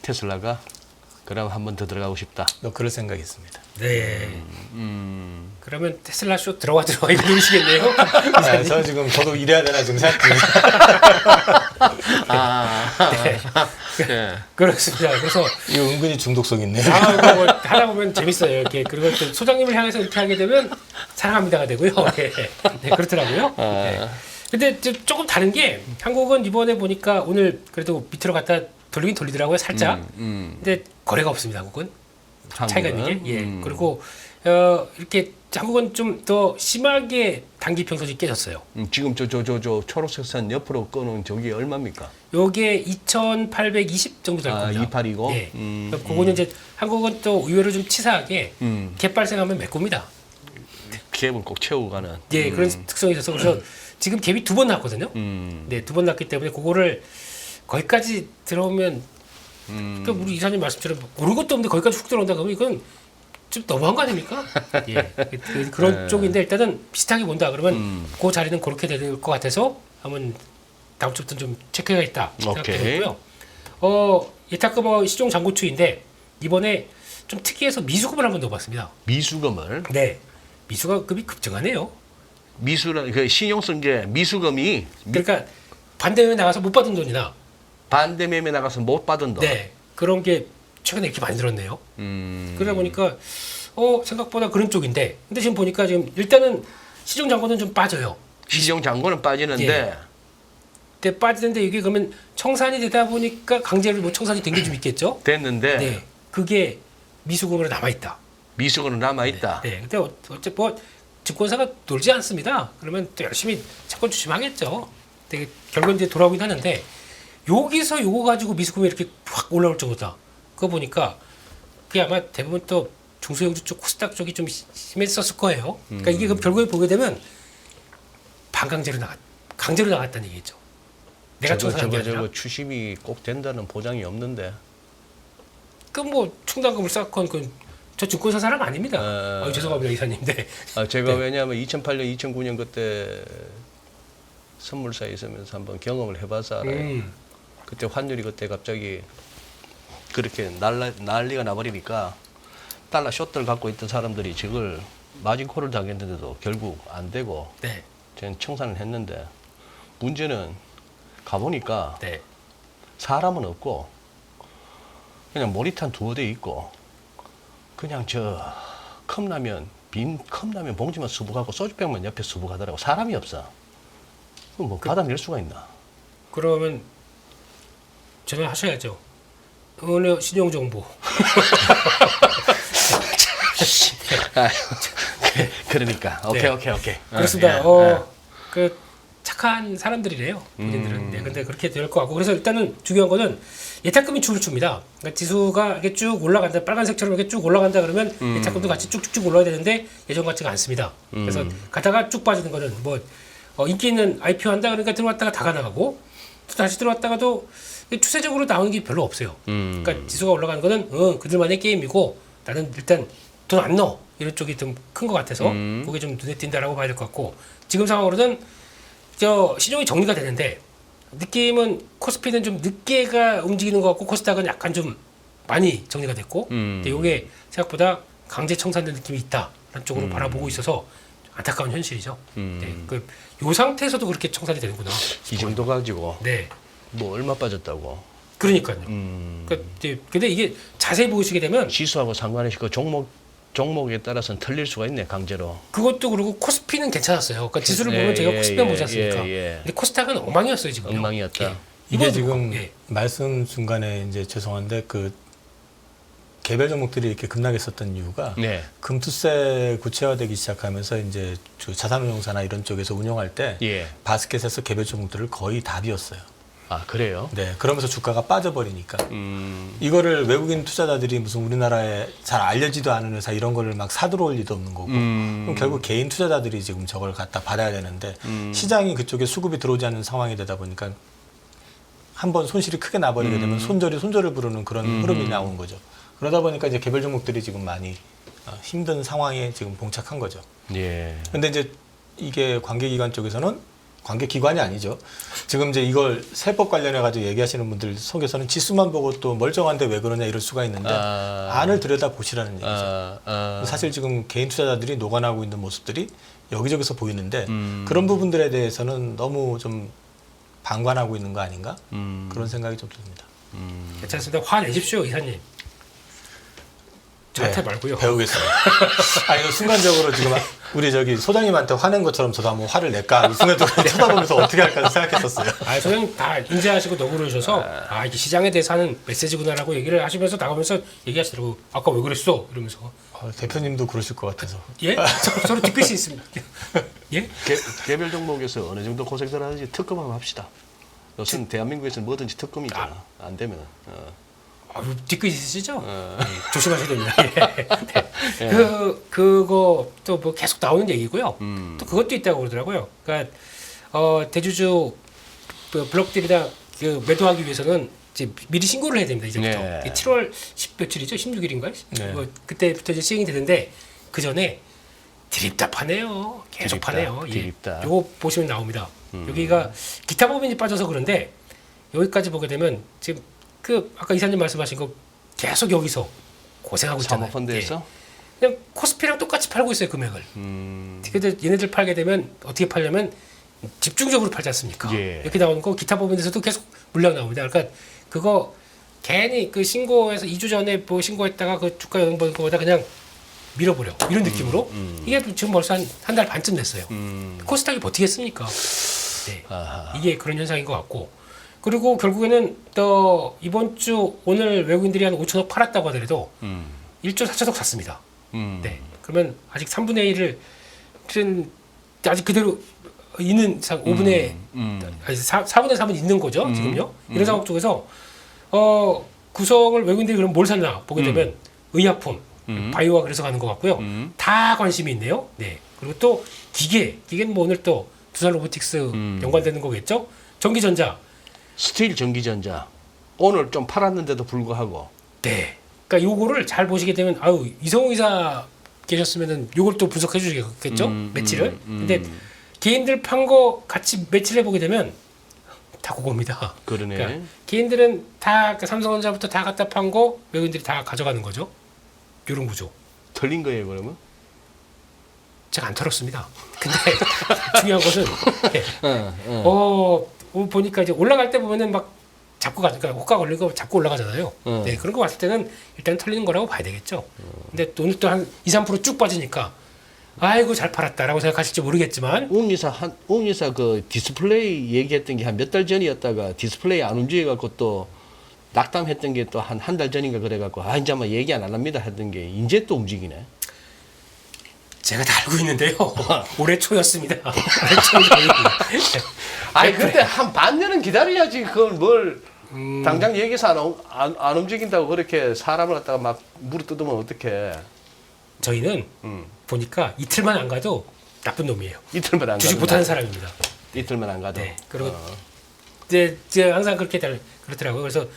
테슬라가 그럼 한 번 더 들어가고 싶다. 뭐 그럴 생각이 있습니다. 네. 그러면 테슬라 쇼 들어와 이거 누르시겠네요. 아, 저 지금 저도 일해야 되나 지금 생각 중이에요. 네. 그렇습니다. 그래서 이거 은근히 중독성 있네요. 이거 뭐 하다 보면 재밌어요. 이렇게 그리고 또 소장님을 향해서 이렇게 하게 되면 사랑합니다가 되고요. 네, 네 그렇더라고요. 네. 근데 조금 다른 게 한국은 이번에 보니까 오늘 그래도 밑으로 갔다 돌리긴 돌리더라고요. 살짝. 근데 거래가 없습니다. 한국은 차이가 있는 게. 예. 그리고 이렇게 한국은 좀 더 심하게 단기 평선이 깨졌어요. 지금 저 초록색 선 옆으로 끄는 저기 얼마입니까? 요게 2,820 정도 될 겁니다. 282고? 예. 그거는 이제 한국은 또 의외로 좀 치사하게 갭 발생하면 메꿉니다. 갭은 꼭 채우고 가는. 예, 그런 특성이 있어서 그래서 지금 갭이 2번 났거든요. 네, 2번 났기 때문에 그거를 거기까지 들어오면 그러니까 우리 이사님 말씀처럼 오른 것도 없는데 거기까지 훅 들어온다 그러면 이건 좀 너무한 거 아닙니까? 예, 그런 쪽인데 일단은 비슷하게 본다 그러면 그 자리는 그렇게 될 것 같아서 한번 다음 주부터 좀 체크해야겠다 생각되고요. 예탁금 시종 잔고추인데 이번에 좀 특이해서 미수금을 한번 넣어봤습니다. 미수금을. 네, 미수금이 급증하네요. 미수란 그 신용성제 미수금이 그러니까 반대매매 나가서 못 받은 돈이나 반대매매 나가서 못 받은 돈. 네 그런 게 최근에 이렇게 많이 늘었네요. 그러다 보니까 생각보다 그런 쪽인데 근데 지금 보니까 지금 일단은 시중 잔고는 좀 빠져요. 시정 잔고는 빠지는데 예. 근데 빠지는데 이게 그러면 청산이 되다 보니까 강제로 뭐 청산이 된 게 좀 있겠죠. 됐는데 네 그게 미수금으로 남아 있다. 미수금은 남아 있다. 네 근데 어째 뭐 증권사가 놀지 않습니다. 그러면 또 열심히 채권 주심하겠죠. 근데 결국은 이제 돌아오긴 하는데 여기서 요거 가지고 미수금이 이렇게 확 올라올 정도다. 그거 보니까 그게 아마 대부분 또 중소형주 쪽 코스닥 쪽이 좀 심했었을 거예요. 그러니까 이게 그럼 결국에 보게 되면 강제로 나갔다는 얘기죠. 내가 청산한 게 아니라. 저거 추심이 꼭 된다는 보장이 없는데. 그럼 뭐 충당금을 쌓건 저 증권사 사람 아닙니다. 죄송합니다 이사님인데. 제가 네. 왜냐하면 2008년, 2009년 그때 선물사에 있으면서 한번 경험을 해봐서 알아요. 그때 환율이 그때 갑자기 그렇게 난리가 나버리니까 달러 숏들 갖고 있던 사람들이 저걸 마진콜을 당했는데도 결국 안 되고 네. 저는 청산을 했는데 문제는 가보니까 네. 사람은 없고 그냥 모니탄 두어 대 있고 그냥 저 빈 컵라면 봉지만 수북하고 소주병만 옆에 수북하더라고. 사람이 없어. 그럼 뭐 받아낼 수가 있나? 그러면 전화하셔야죠. 오늘 신용정보. 그러니까 오케이. 그렇습니다. 그 착한 사람들이래요. 본인들은. 네, 근데 그렇게 될 것 같고 그래서 일단은 중요한 거는 예탁금이 춤을 춥니다. 그러니까 지수가 이렇게 쭉 올라간다, 빨간색처럼 이렇게 쭉 올라간다 그러면 예탁금도 같이 쭉쭉쭉 올라야 되는데 예전 같지가 않습니다. 그래서 가다가 쭉 빠지는 거는 뭐 인기 있는 IPO 한다 그러니까 들어왔다가 다가 나가고 또 다시 들어왔다가도 추세적으로 나오는 게 별로 없어요. 그러니까 지수가 올라가는 거는 그들만의 게임이고 나는 일단 돈 안 넣어 이런 쪽이 좀 큰 것 같아서 그게 좀 눈에 띈다라고 봐야 될 것 같고 지금 상황으로는 시종이 정리가 되는데 느낌은 코스피는 좀 늦게가 움직이는 것 같고 코스닥은 약간 좀 많이 정리가 됐고 근데 이게 생각보다 강제 청산된 느낌이 있다라는 쪽으로 바라보고 있어서 안타까운 현실이죠. 네, 요 상태에서도 그렇게 청산이 되는구나. 이 정도 가지고 네. 뭐 얼마 빠졌다고. 그러니까요. 근데 이게 자세히 보시게 되면 지수하고 상관없이 그 종목에 따라서는 틀릴 수가 있네 강제로. 그것도 그리고 코스피는 괜찮았어요. 그러니까 지수를 보면 제가 코스피만 보지 않습니까? 근데 코스닥은 엉망이었어요 지금. 엉망이었다. 이게 지금 말씀 중간에 이제 죄송한데 그 개별 종목들이 이렇게 급락했었던 이유가 네. 금투세 구체화되기 시작하면서 이제 자산운용사나 이런 쪽에서 운용할 때 바스켓에서 개별 종목들을 거의 다 비웠어요. 아 그래요? 네, 그러면서 주가가 빠져버리니까 이거를 외국인 투자자들이 무슨 우리나라에 잘 알려지도 않은 회사 이런 거를 막 사들어올 리도 없는 거고 그럼 결국 개인 투자자들이 지금 저걸 갖다 받아야 되는데 시장이 그쪽에 수급이 들어오지 않는 상황이 되다 보니까 한번 손실이 크게 나버리게 되면 손절을 부르는 그런 흐름이 나온 거죠. 그러다 보니까 이제 개별 종목들이 지금 많이 힘든 상황에 지금 봉착한 거죠. 예. 근데 이제 이게 관계기관 쪽에서는 관계기관이 아니죠. 지금 이제 이걸 세법 관련해 가지고 얘기하시는 분들 속에서는 지수만 보고 또 멀쩡한데 왜 그러냐 이럴 수가 있는데 안을 들여다 보시라는 얘기죠. 사실 지금 개인 투자자들이 녹아나고 있는 모습들이 여기저기서 보이는데 그런 부분들에 대해서는 너무 좀 방관하고 있는 거 아닌가 그런 생각이 좀 듭니다. 괜찮습니다. 화내십시오 이사님. 저한테 말고요. 배우겠습니다. 아니 순간적으로 지금 우리 소장님한테 화낸 것처럼 저도 한번 화를 낼까 순간적으로 쳐다보면서 어떻게 할까 생각했었어요. 소장님 다 인지하시고 너무 그러셔서 이게 시장에 대해서 하는 메시지구나라고 얘기를 하시면서 나가면서 얘기하시더라고. 아까 왜 그랬어? 이러면서. 대표님도 그러실 것 같아서. 예? 서로 뒤끝이 있습니다. 예? 개별 종목에서 어느 정도 고생들 하는지 특검 한번 합시다. 요즘 대한민국에서는 뭐든지 특검이잖아. 안 되면. 뒤끝 있으시죠? 조심하셔야 됩니다. 네. 그거 또 뭐 계속 나오는 얘기고요. 또 그것도 있다고 그러더라고요. 그러니까 대주주 블록들이나 매도하기 위해서는 이제 미리 신고를 해야 됩니다. 이제부터 7월 10 며칠이죠? 16일인가요? 뭐 그때부터 이제 시행이 되는데 그 전에 드립다 파네요. 계속 파네요. 드립다. 요거 보시면 나옵니다. 여기가 기타 법인이 빠져서 그런데 여기까지 보게 되면 지금 아까 이사님 말씀하신 거 계속 여기서 고생하고 있잖아요. 사모펀드에서? 그냥 코스피랑 똑같이 팔고 있어요 금액을. 근데 얘네들 팔게 되면 어떻게 팔냐면 집중적으로 팔지 않습니까? 이렇게 나오는 거 기타 법인에서도 계속 물량 나옵니다. 그러니까 그거 괜히 신고해서 2주 전에 뭐 신고했다가 그 주가 영향 보는 거보다 그냥 밀어버려 이런 느낌으로 이게 지금 벌써 한 달 반쯤 됐어요. 코스닥이 버티겠습니까? 네. 이게 그런 현상인 것 같고. 그리고 결국에는 또 이번 주 오늘 외국인들이 한 5천억 팔았다고 하더라도 1조 4천억 샀습니다. 네. 그러면 아직 3분의 1을 아직 그대로 있는 5분의 아니 4분의 3은 있는 거죠. 지금요. 이런 상황 쪽에서 구성을 외국인들이 그럼 뭘 샀나 보게 되면 의약품, 바이오가 그래서 가는 것 같고요. 다 관심이 있네요. 네. 그리고 또 기계는 뭐 오늘 또 두산 로보틱스 연관되는 거겠죠. 전기전자. 스틸 전기전자 오늘 좀 팔았는데도 불구하고 네. 그러니까 요거를 잘 보시게 되면 이성우 이사 계셨으면은 요걸 또 분석해 주시겠죠? 매치를. 근데 개인들 판 거 같이 매치를 해 보게 되면 다 그겁니다. 그러네. 그러니까 개인들은 다 삼성전자부터 다 갖다 판 거 외국인들이 다 가져가는 거죠. 요런 구조. 털린 거예요, 그러면? 제가 안 털었습니다. 근데 중요한 것은 보니까 이제 올라갈 때 보면은 막 잡고 그러니까 호가 걸리고 잡고 올라가잖아요. 네, 그런 거 봤을 때는 일단 털리는 거라고 봐야 되겠죠. 근데 오늘 또 한 2~3% 쭉 빠지니까 아이고 잘 팔았다라고 생각하실지 모르겠지만 웅 이사 그 디스플레이 얘기했던 게 한 몇 달 전이었다가 디스플레이 안 움직여 갖고 또 낙담했던 게 또 한 달 전인가 그래 갖고 이제 아마 얘기 안 합니다 했던 게 이제 또 움직이네. 제가 다 알고 있는데요. 올해 초였습니다. 올해 초 아니 근데 한 반년은 기다려야지 그걸 뭘 당장 얘기해서 안 움직인다고 그렇게 사람을 갖다가 막 물어 뜯으면 어떡해. 저희는 보니까 이틀만 안 가도 나쁜 놈이에요. 이틀만 안 가도 주식 못하는 사람입니다. 이틀만 안 가도. 네. 그리고 이제 항상 그렇게 그렇더라고요. 그래서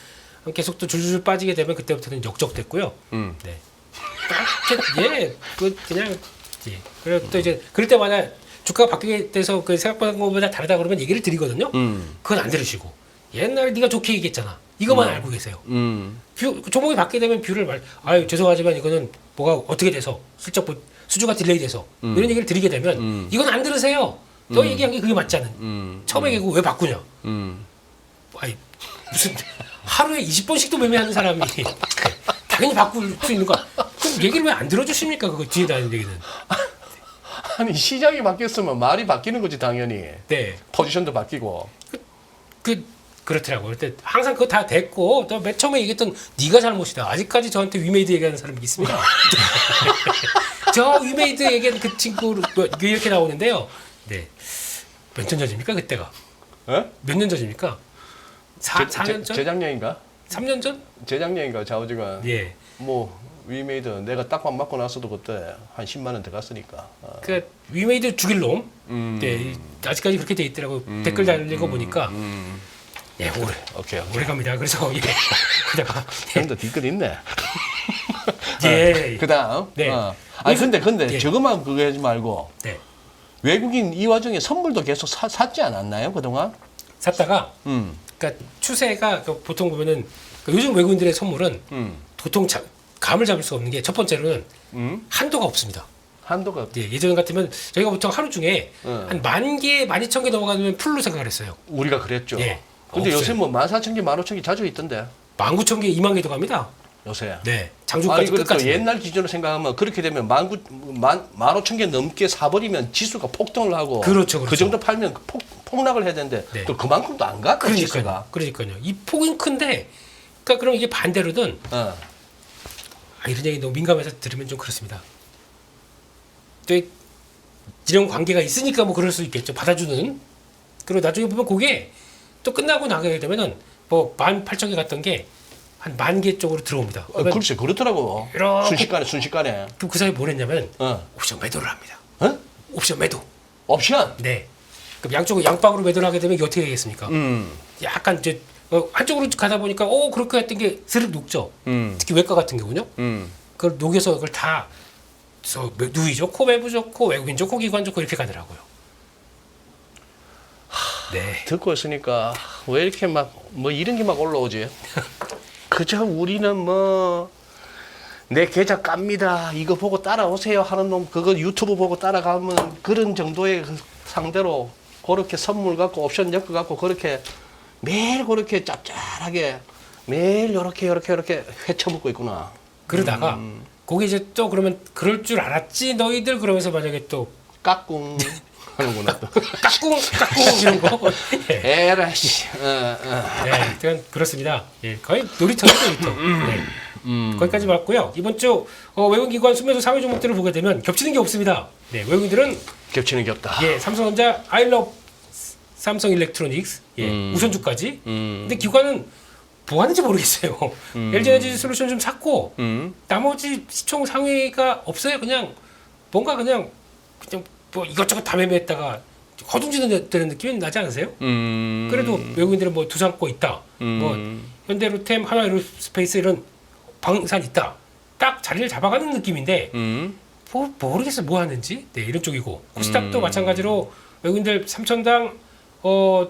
계속 또 줄줄 빠지게 되면 그때부터는 역적됐고요. 네. 예, 그냥 예. 그리고 또 이제 그럴 때마다 주가가 바뀌게 돼서 그 생각보다 것보다 다르다 그러면 얘기를 드리거든요. 그건 안 들으시고 옛날에 네가 좋게 얘기했잖아. 이것만 알고 계세요. 종목이 바뀌게 되면 뷰를 아유 죄송하지만 이거는 뭐가 어떻게 돼서 실적 수주가 딜레이돼서 이런 얘기를 드리게 되면 이건 안 들으세요. 너 얘기한 게 그게 맞잖아. 처음에 얘기고 왜 바꾸냐? 아니 무슨 하루에 20번씩도 매매하는 사람이 당연히 바꿀 수 있는 거야. 그럼 얘기를 왜 안 들어주십니까? 그거 뒤에 다는 얘기는. 아니 시장이 바뀌었으면 말이 바뀌는 거지 당연히. 네. 포지션도 바뀌고. 그렇더라고요. 그때 항상 그거 다 됐고 또 맨 처음에 얘기했던 네가 잘못이다. 아직까지 저한테 위메이드 얘기하는 사람이 있습니다. 저 위메이드 얘기한 그 친구 이렇게 나오는데요. 네. 몇 년 전입니까 그때가? 어? 몇 년 전입니까? 4년 전? 재작년인가? 3년 전? 재작년인가 좌우지가. 예. 뭐 위메이드 내가 딱밤 맞고 나서도 그때 한 10만 원 들어갔으니까. 그 위메이드 죽일 놈. 네. 아직까지 그렇게 돼 있더라고. 댓글 달린 거 보니까. 예, 오케이. 오래 갑니다. 그래서 예. 그다가 형도 뒤끝 있네. 예. 그다음. 네. 아니 근데 예. 저것만 그거 하지 말고 네. 외국인 이 와중에 선물도 계속 샀지 않았나요 그동안? 샀다가 그러니까 추세가 보통 보면은 요즘 외국인들의 선물은 보통 감을 잡을 수가 없는 게 첫 번째로는 한도가 없습니다. 한도가 예, 예전 같으면 저희가 보통 하루 중에 한 10,000개, 12,000개 넘어가면 풀로 생각을 했어요. 우리가 그랬죠. 예. 근데 없어요. 요새 뭐 14,000개, 15,000개 자주 있던데. 19,000개, 20,000개도 갑니다. 요새. 네. 아니 장주까지 그래도 끝까지. 옛날 기준으로 생각하면 그렇게 되면 15,000개 넘게 사버리면 지수가 폭등을 하고 그렇죠. 그 정도 팔면 폭락을 해야 되는데 네. 또 그만큼도 안 가. 지수가. 그러니까요. 이 폭은 큰데, 그러니까 그럼 이게 반대로든 이런 얘기 너무 민감해서 들으면 좀 그렇습니다. 또 이런 관계가 있으니까 뭐 그럴 수 있겠죠. 받아주는. 그리고 나중에 보면 그게 또 끝나고 나가게 되면은 뭐 18,000개 갔던 게 한 10,000개 쪽으로 들어옵니다. 글쎄 그렇더라고. 이렇게 순식간에. 그럼 그 사이에 뭘 했냐면 어. 옵션 매도를 합니다. 어? 옵션 매도. 옵션. 네. 그럼 양쪽을 양방으로 매도를 하게 되면 이게 어떻게 되겠습니까? 약간 이제 한쪽으로 가다 보니까 그렇게 했던 게 스르륵 녹죠. 특히 외과 같은 경우는요. 그걸 녹여서 그걸 다 누이 좋고 외부 좋고 외국인 좋고 기관 좋고 이렇게 가더라고요. 네. 듣고 있으니까 왜 이렇게 막 뭐 이런 게 막 올라오지? 그저 우리는 뭐 내 계좌 깝니다. 이거 보고 따라오세요 하는 놈 그거 유튜브 보고 따라가면 그런 정도의 그 상대로 그렇게 선물 갖고 옵션 엮어 갖고 그렇게 매일 그렇게 짭짤하게 매일 요렇게 회쳐먹고 있구나. 그러다가 거기 이제 또 그러면 그럴 줄 알았지 너희들 그러면서 만약에 또 까꿍 하는구나. 또. 까꿍 이런 거. 예. 에라씨. 네, 그건 그렇습니다. 예, 거의 놀이터죠, 놀이터. 네. 거기까지 봤고요. 이번 주 외국인 기관 순매수 상위 종목들을 보게 되면 겹치는 게 없습니다. 네, 외국인들은 겹치는 게 없다. 예, 삼성전자, 아이러브, 삼성 일렉트로닉스, 예, 우선주까지. 근데 기관은 뭐 하는지 모르겠어요. LG에너지 솔루션 좀 샀고 나머지 시총 상위가 없어요. 그냥 뭔가 그냥 뭐 이것저것 다 매매했다가 허둥지는 되는 느낌이 나지 않으세요? 그래도 외국인들은 뭐 두산 거 있다. 뭐 현대로템, 하나에로스페이스 이런 방산 있다. 딱 자리를 잡아가는 느낌인데 뭐 모르겠어요. 뭐 하는지. 네, 이런 쪽이고. 코스닥도 마찬가지로 외국인들 3,000당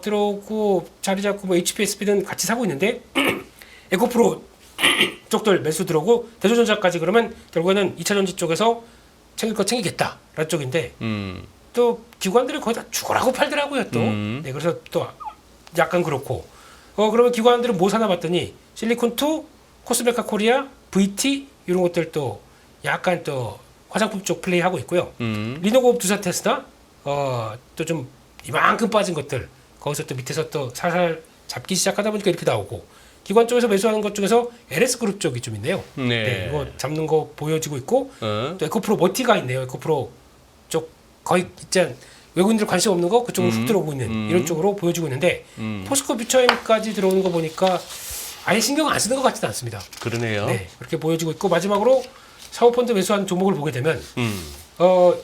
들어오고 자리 잡고 뭐 HPSP는 같이 사고 있는데 에코프로 쪽들 매수 들어오고 대조전자까지 그러면 결국에는 2차전지 쪽에서 챙길 거 챙기겠다라는 쪽인데 또 기관들이 거의 다 죽어라고 팔더라고요 또. 네, 그래서 또 약간 그렇고 그러면 기관들은 뭐 사나 봤더니 실리콘2, 코스메카 코리아, VT 이런 것들 또 약간 또 화장품 쪽 플레이하고 있고요. 리노고 두산 테스다 또 좀 이만큼 빠진 것들 거기서 또 밑에서 또 살살 잡기 시작하다 보니까 이렇게 나오고 기관 쪽에서 매수하는 것 중에서 LS그룹 쪽이 좀 있네요. 네, 이거 잡는 거 보여지고 있고 또 에코프로 머티가 있네요. 에코프로 거의 진짜 외국인들 관심 없는 거 그쪽으로 훅 들어오고 있는 이런 쪽으로 보여주고 있는데 포스코 퓨처엠까지 들어오는 거 보니까 아예 신경 안 쓰는 것 같지는 않습니다. 그러네요. 네, 그렇게 보여지고 있고 마지막으로 사모펀드 매수한 종목을 보게 되면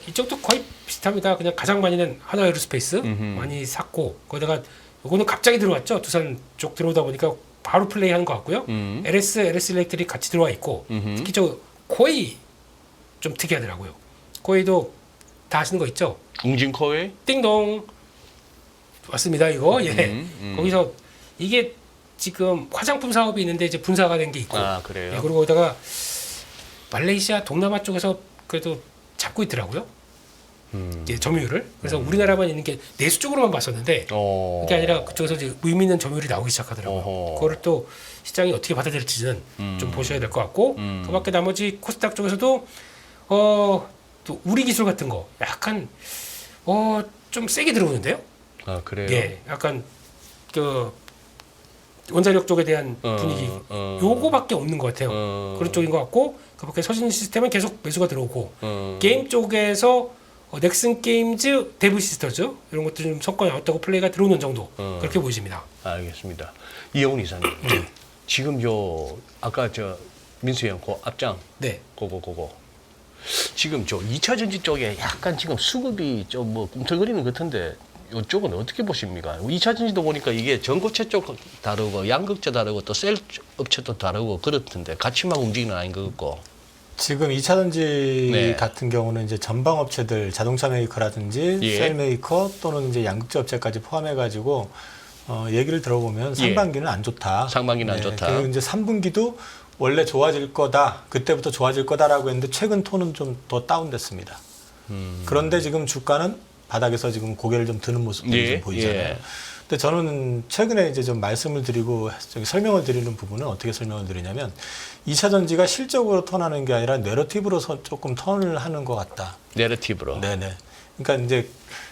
이쪽도 거의 비슷합니다. 그냥 가장 많이는 한화 에어로스페이스 많이 샀고 거기다가 요거는 갑자기 들어왔죠. 두산 쪽 들어오다 보니까 바로 플레이하는 것 같고요. LS 일렉트릭 같이 들어와 있고 특히 저 코웨이 좀 특이하더라고요. 코웨이도 다 아시는 거 있죠? 웅진코웨이? 띵동 왔습니다. 이거 거기서 이게 지금 화장품 사업이 있는데 이제 분사가 된 게 있고 아, 그래요? 그리고 거기다가 말레이시아 동남아 쪽에서 그래도 잡고 있더라고요. 이제 점유율을. 그래서 우리나라만 있는 게 내수 쪽으로만 봤었는데 그게 아니라 그쪽에서 이제 의미 있는 점유율이 나오기 시작하더라고요. 그거를 또 시장이 어떻게 받아들일지는 좀 보셔야 될 것 같고 그밖에 나머지 코스닥 쪽에서도 또 우리 기술 같은 거 약간 좀 세게 들어오는데요. 아, 그래요? 예, 약간 그 원자력 쪽에 대한 분위기 요거밖에 없는 것 같아요. 그런 쪽인 것 같고 그밖에 서진 시스템은 계속 매수가 들어오고 게임 쪽에서 넥슨 게임즈, 데브 시스터즈 이런 것들 좀 성과가 나왔다고 플레이가 들어오는 정도 그렇게 보여집니다. 알겠습니다. 이영훈 이사님, 지금 요 아까 저 민수 형 그 앞장 네. 그거 지금 저 2차 전지 쪽에 약간 지금 수급이 좀 뭐 꿈틀거리는 것 같은데 이쪽은 어떻게 보십니까? 2차 전지도 보니까 이게 전고체 쪽 다르고 양극재 다르고 또 셀 업체도 다르고 그렇던데 같이만 움직이는 아닌 것 같고. 지금 2차 전지 네. 같은 경우는 이제 전방 업체들 자동차 메이커라든지 예. 셀 메이커 또는 이제 양극재 업체까지 포함해 가지고 얘기를 들어보면 상반기는 안 좋다. 상반기는 안 좋다. 그리고 이제 3분기도 원래 좋아질 거다. 그때부터 좋아질 거다라고 했는데 최근 톤은 좀 더 다운됐습니다. 그런데 지금 주가는 바닥에서 지금 고개를 좀 드는 모습들이 좀 보이잖아요. 예. 근데 저는 최근에 이제 좀 말씀을 드리고 설명을 드리는 부분은 어떻게 설명을 드리냐면 2차 전지가 실적으로 턴하는 게 아니라 내러티브로 조금 턴을 하는 것 같다. 내러티브로. 네네. 그러니까 이제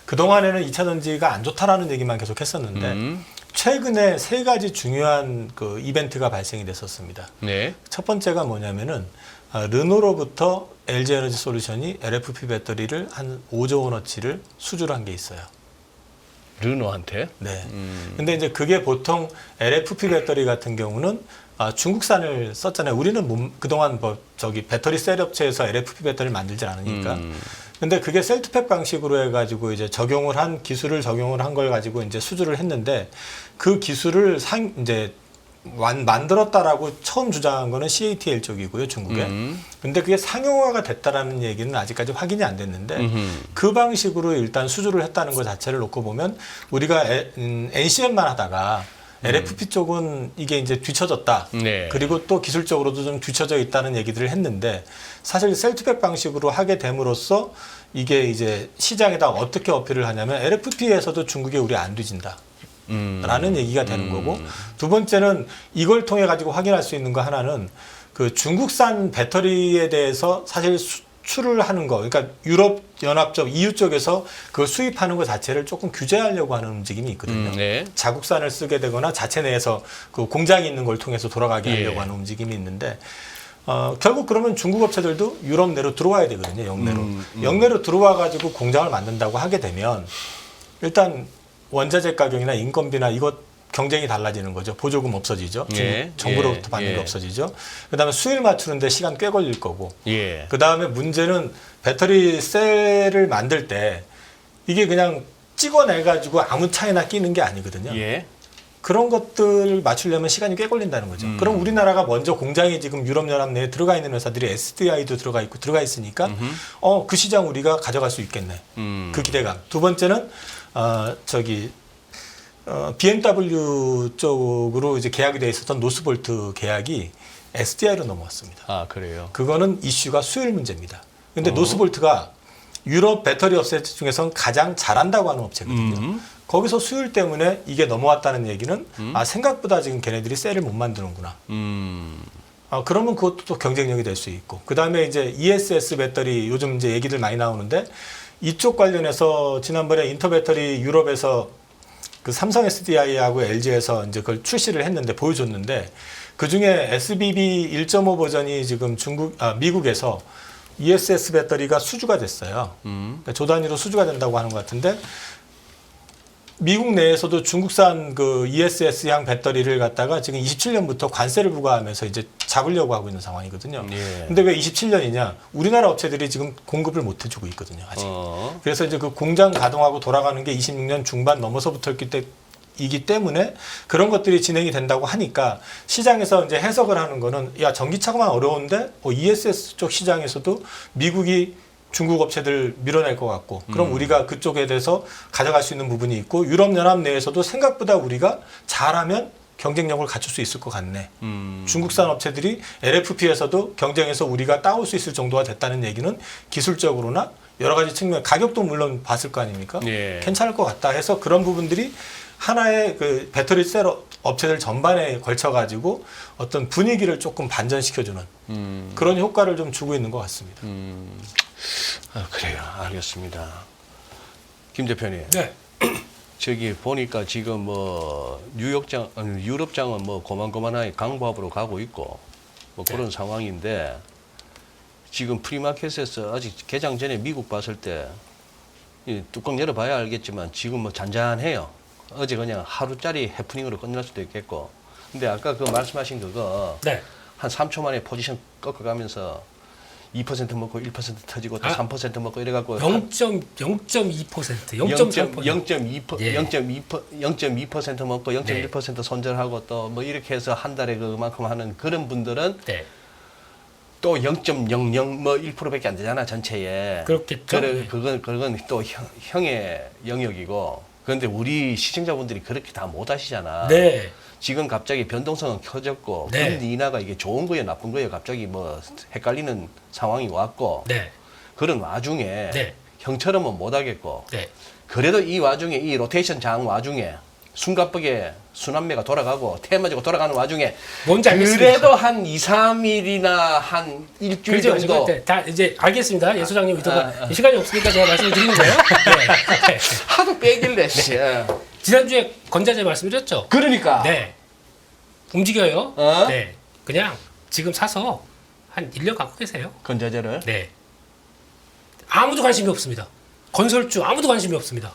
그동안에는 2차 전지가 안 좋다라는 얘기만 계속 했었는데 최근에 세 가지 중요한 그 이벤트가 발생이 됐었습니다. 네. 첫 번째가 뭐냐면은 르노로부터 LG 에너지 솔루션이 LFP 배터리를 한 5조 원어치를 수주를 한 게 있어요. 르노한테? 네. 근데 이제 그게 보통 LFP 배터리 같은 경우는 중국산을 썼잖아요. 우리는 그동안 배터리 셀 업체에서 LFP 배터리를 만들지 않으니까. 근데 그게 셀투팩 방식으로 해가지고 이제 기술을 적용을 한 걸 가지고 이제 수주를 했는데 그 기술을 이제 만들었다라고 처음 주장한 거는 CATL 쪽이고요, 중국에. 근데 그게 상용화가 됐다라는 얘기는 아직까지 확인이 안 됐는데 그 방식으로 일단 수주를 했다는 것 자체를 놓고 보면 우리가 NCM만 하다가 LFP 쪽은 이게 이제 뒤처졌다. 네. 그리고 또 기술적으로도 좀 뒤처져 있다는 얘기들을 했는데 사실 셀투팩 방식으로 하게 됨으로써 이게 이제 시장에다 어떻게 어필을 하냐면 LFP에서도 중국에 우리 안 뒤진다. 라는 얘기가 되는 거고 두 번째는 이걸 통해 가지고 확인할 수 있는 거 하나는 그 중국산 배터리에 대해서 사실 수출을 하는 거 그러니까 유럽 연합 쪽 EU 쪽에서 그 수입하는 것 자체를 조금 규제하려고 하는 움직임이 있거든요. 네. 자국산을 쓰게 되거나 자체 내에서 그 공장이 있는 걸 통해서 돌아가게 하려고 하는 움직임이 있는데 결국 그러면 중국 업체들도 유럽 내로 들어와야 되거든요. 영내로. 영내로 들어와 가지고 공장을 만든다고 하게 되면 일단 원자재 가격이나 인건비나 이것 경쟁이 달라지는 거죠. 보조금 없어지죠. 예, 정부로부터 받는 게 없어지죠. 그다음에 수율 맞추는데 시간 꽤 걸릴 거고. 예. 그다음에 문제는 배터리 셀을 만들 때 이게 그냥 찍어내 가지고 아무 차이나 끼는 게 아니거든요. 예. 그런 것들을 맞추려면 시간이 꽤 걸린다는 거죠. 그럼 우리나라가 먼저 공장이 지금 유럽연합 내에 들어가 있는 회사들이 SDI도 들어가 있으니까 그 시장 우리가 가져갈 수 있겠네. 그 기대감. 두 번째는 BMW 쪽으로 이제 계약이 돼 있었던 노스볼트 계약이 SDI로 넘어왔습니다. 아, 그래요. 그거는 이슈가 수율 문제입니다. 근데 노스볼트가 유럽 배터리 업체 중에서는 가장 잘한다고 하는 업체거든요. 거기서 수율 때문에 이게 넘어왔다는 얘기는 생각보다 지금 걔네들이 셀을 못 만드는구나. 그러면 그것도 또 경쟁력이 될 수 있고. 그 다음에 이제 ESS 배터리 요즘 이제 얘기들 많이 나오는데 이쪽 관련해서 지난번에 인터배터리 유럽에서 그 삼성 SDI하고 LG에서 이제 그걸 출시를 했는데 보여줬는데 그 중에 SBB 1.5 버전이 지금 미국에서 ESS 배터리가 수주가 됐어요. 그러니까 조 단위로 수주가 된다고 하는 것 같은데 미국 내에서도 중국산 그 ESS향 배터리를 갖다가 지금 27년부터 관세를 부과하면서 이제 잡으려고 하고 있는 상황이거든요. 예. 근데 왜 27년이냐? 우리나라 업체들이 지금 공급을 못 해주고 있거든요. 아직. 그래서 이제 그 공장 가동하고 돌아가는 게 26년 중반 넘어서부터이기 때문에 그런 것들이 진행이 된다고 하니까 시장에서 이제 해석을 하는 거는 야 전기차만 어려운데 ESS 쪽 시장에서도 미국이 중국 업체들 밀어낼 것 같고 그럼 우리가 그쪽에 대해서 가져갈 수 있는 부분이 있고 유럽연합 내에서도 생각보다 우리가 잘하면 경쟁력을 갖출 수 있을 것 같네. 중국산 업체들이 LFP에서도 경쟁에서 우리가 따올 수 있을 정도가 됐다는 얘기는 기술적으로나 여러 가지 측면, 가격도 물론 봤을 거 아닙니까? 예. 괜찮을 것 같다 해서 그런 부분들이 하나의 그 배터리 셀 업체들 전반에 걸쳐가지고 어떤 분위기를 조금 반전시켜주는 그런 효과를 좀 주고 있는 것 같습니다. 그래요. 알겠습니다. 김 대표님. 네. 저기 보니까 지금 뭐 뉴욕장, 아니, 유럽장은 뭐 고만고만하게 강보합으로 가고 있고 뭐 그런 상황인데 지금 프리마켓에서 아직 개장 전에 미국 봤을 때 이 뚜껑 열어봐야 알겠지만 지금 뭐 잔잔해요. 어제 그냥 하루짜리 해프닝으로 끝날 수도 있겠고. 근데 아까 그 말씀하신 그거 네. 한 3초 만에 포지션 꺾어가면서 2% 먹고 1% 터지고 또 3% 먹고 이래갖고 0.2%, 0.2%. 예. 0.2% 먹고 0.1% 손절하고 또 뭐 이렇게 해서 한 달에 그만큼 하는 그런 분들은 네. 또 0.00 뭐 1%밖에 안 되잖아 전체에. 그렇겠죠. 네. 그건 또 형의 영역이고. 그런데 우리 시청자분들이 그렇게 다 못 하시잖아. 네. 지금 갑자기 변동성은 커졌고 네. 금리 인하가 이게 좋은 거예요 나쁜 거예요 갑자기 뭐 헷갈리는 상황이 왔고 네. 그런 와중에 네. 형처럼은 못 하겠고 네. 그래도 이 와중에 이 로테이션 장 와중에 숨가쁘게 순환매가 돌아가고 테마주가 돌아가는 와중에 뭔지 알겠습니다. 그래도 한 2, 3일이나 한 일주일 그렇죠. 정도 지금 다 이제 알겠습니다. 예 소장님 시간이 없으니까 제가 말씀을 드리는 거예요. 네. 네. 하도 빼길래 지난주에 건자재 말씀드렸죠. 그러니까 네. 움직여요. 어? 네. 그냥 지금 사서 한 1년 갖고 계세요. 건자재를 네. 아무도 관심이 없습니다. 건설주 아무도 관심이 없습니다.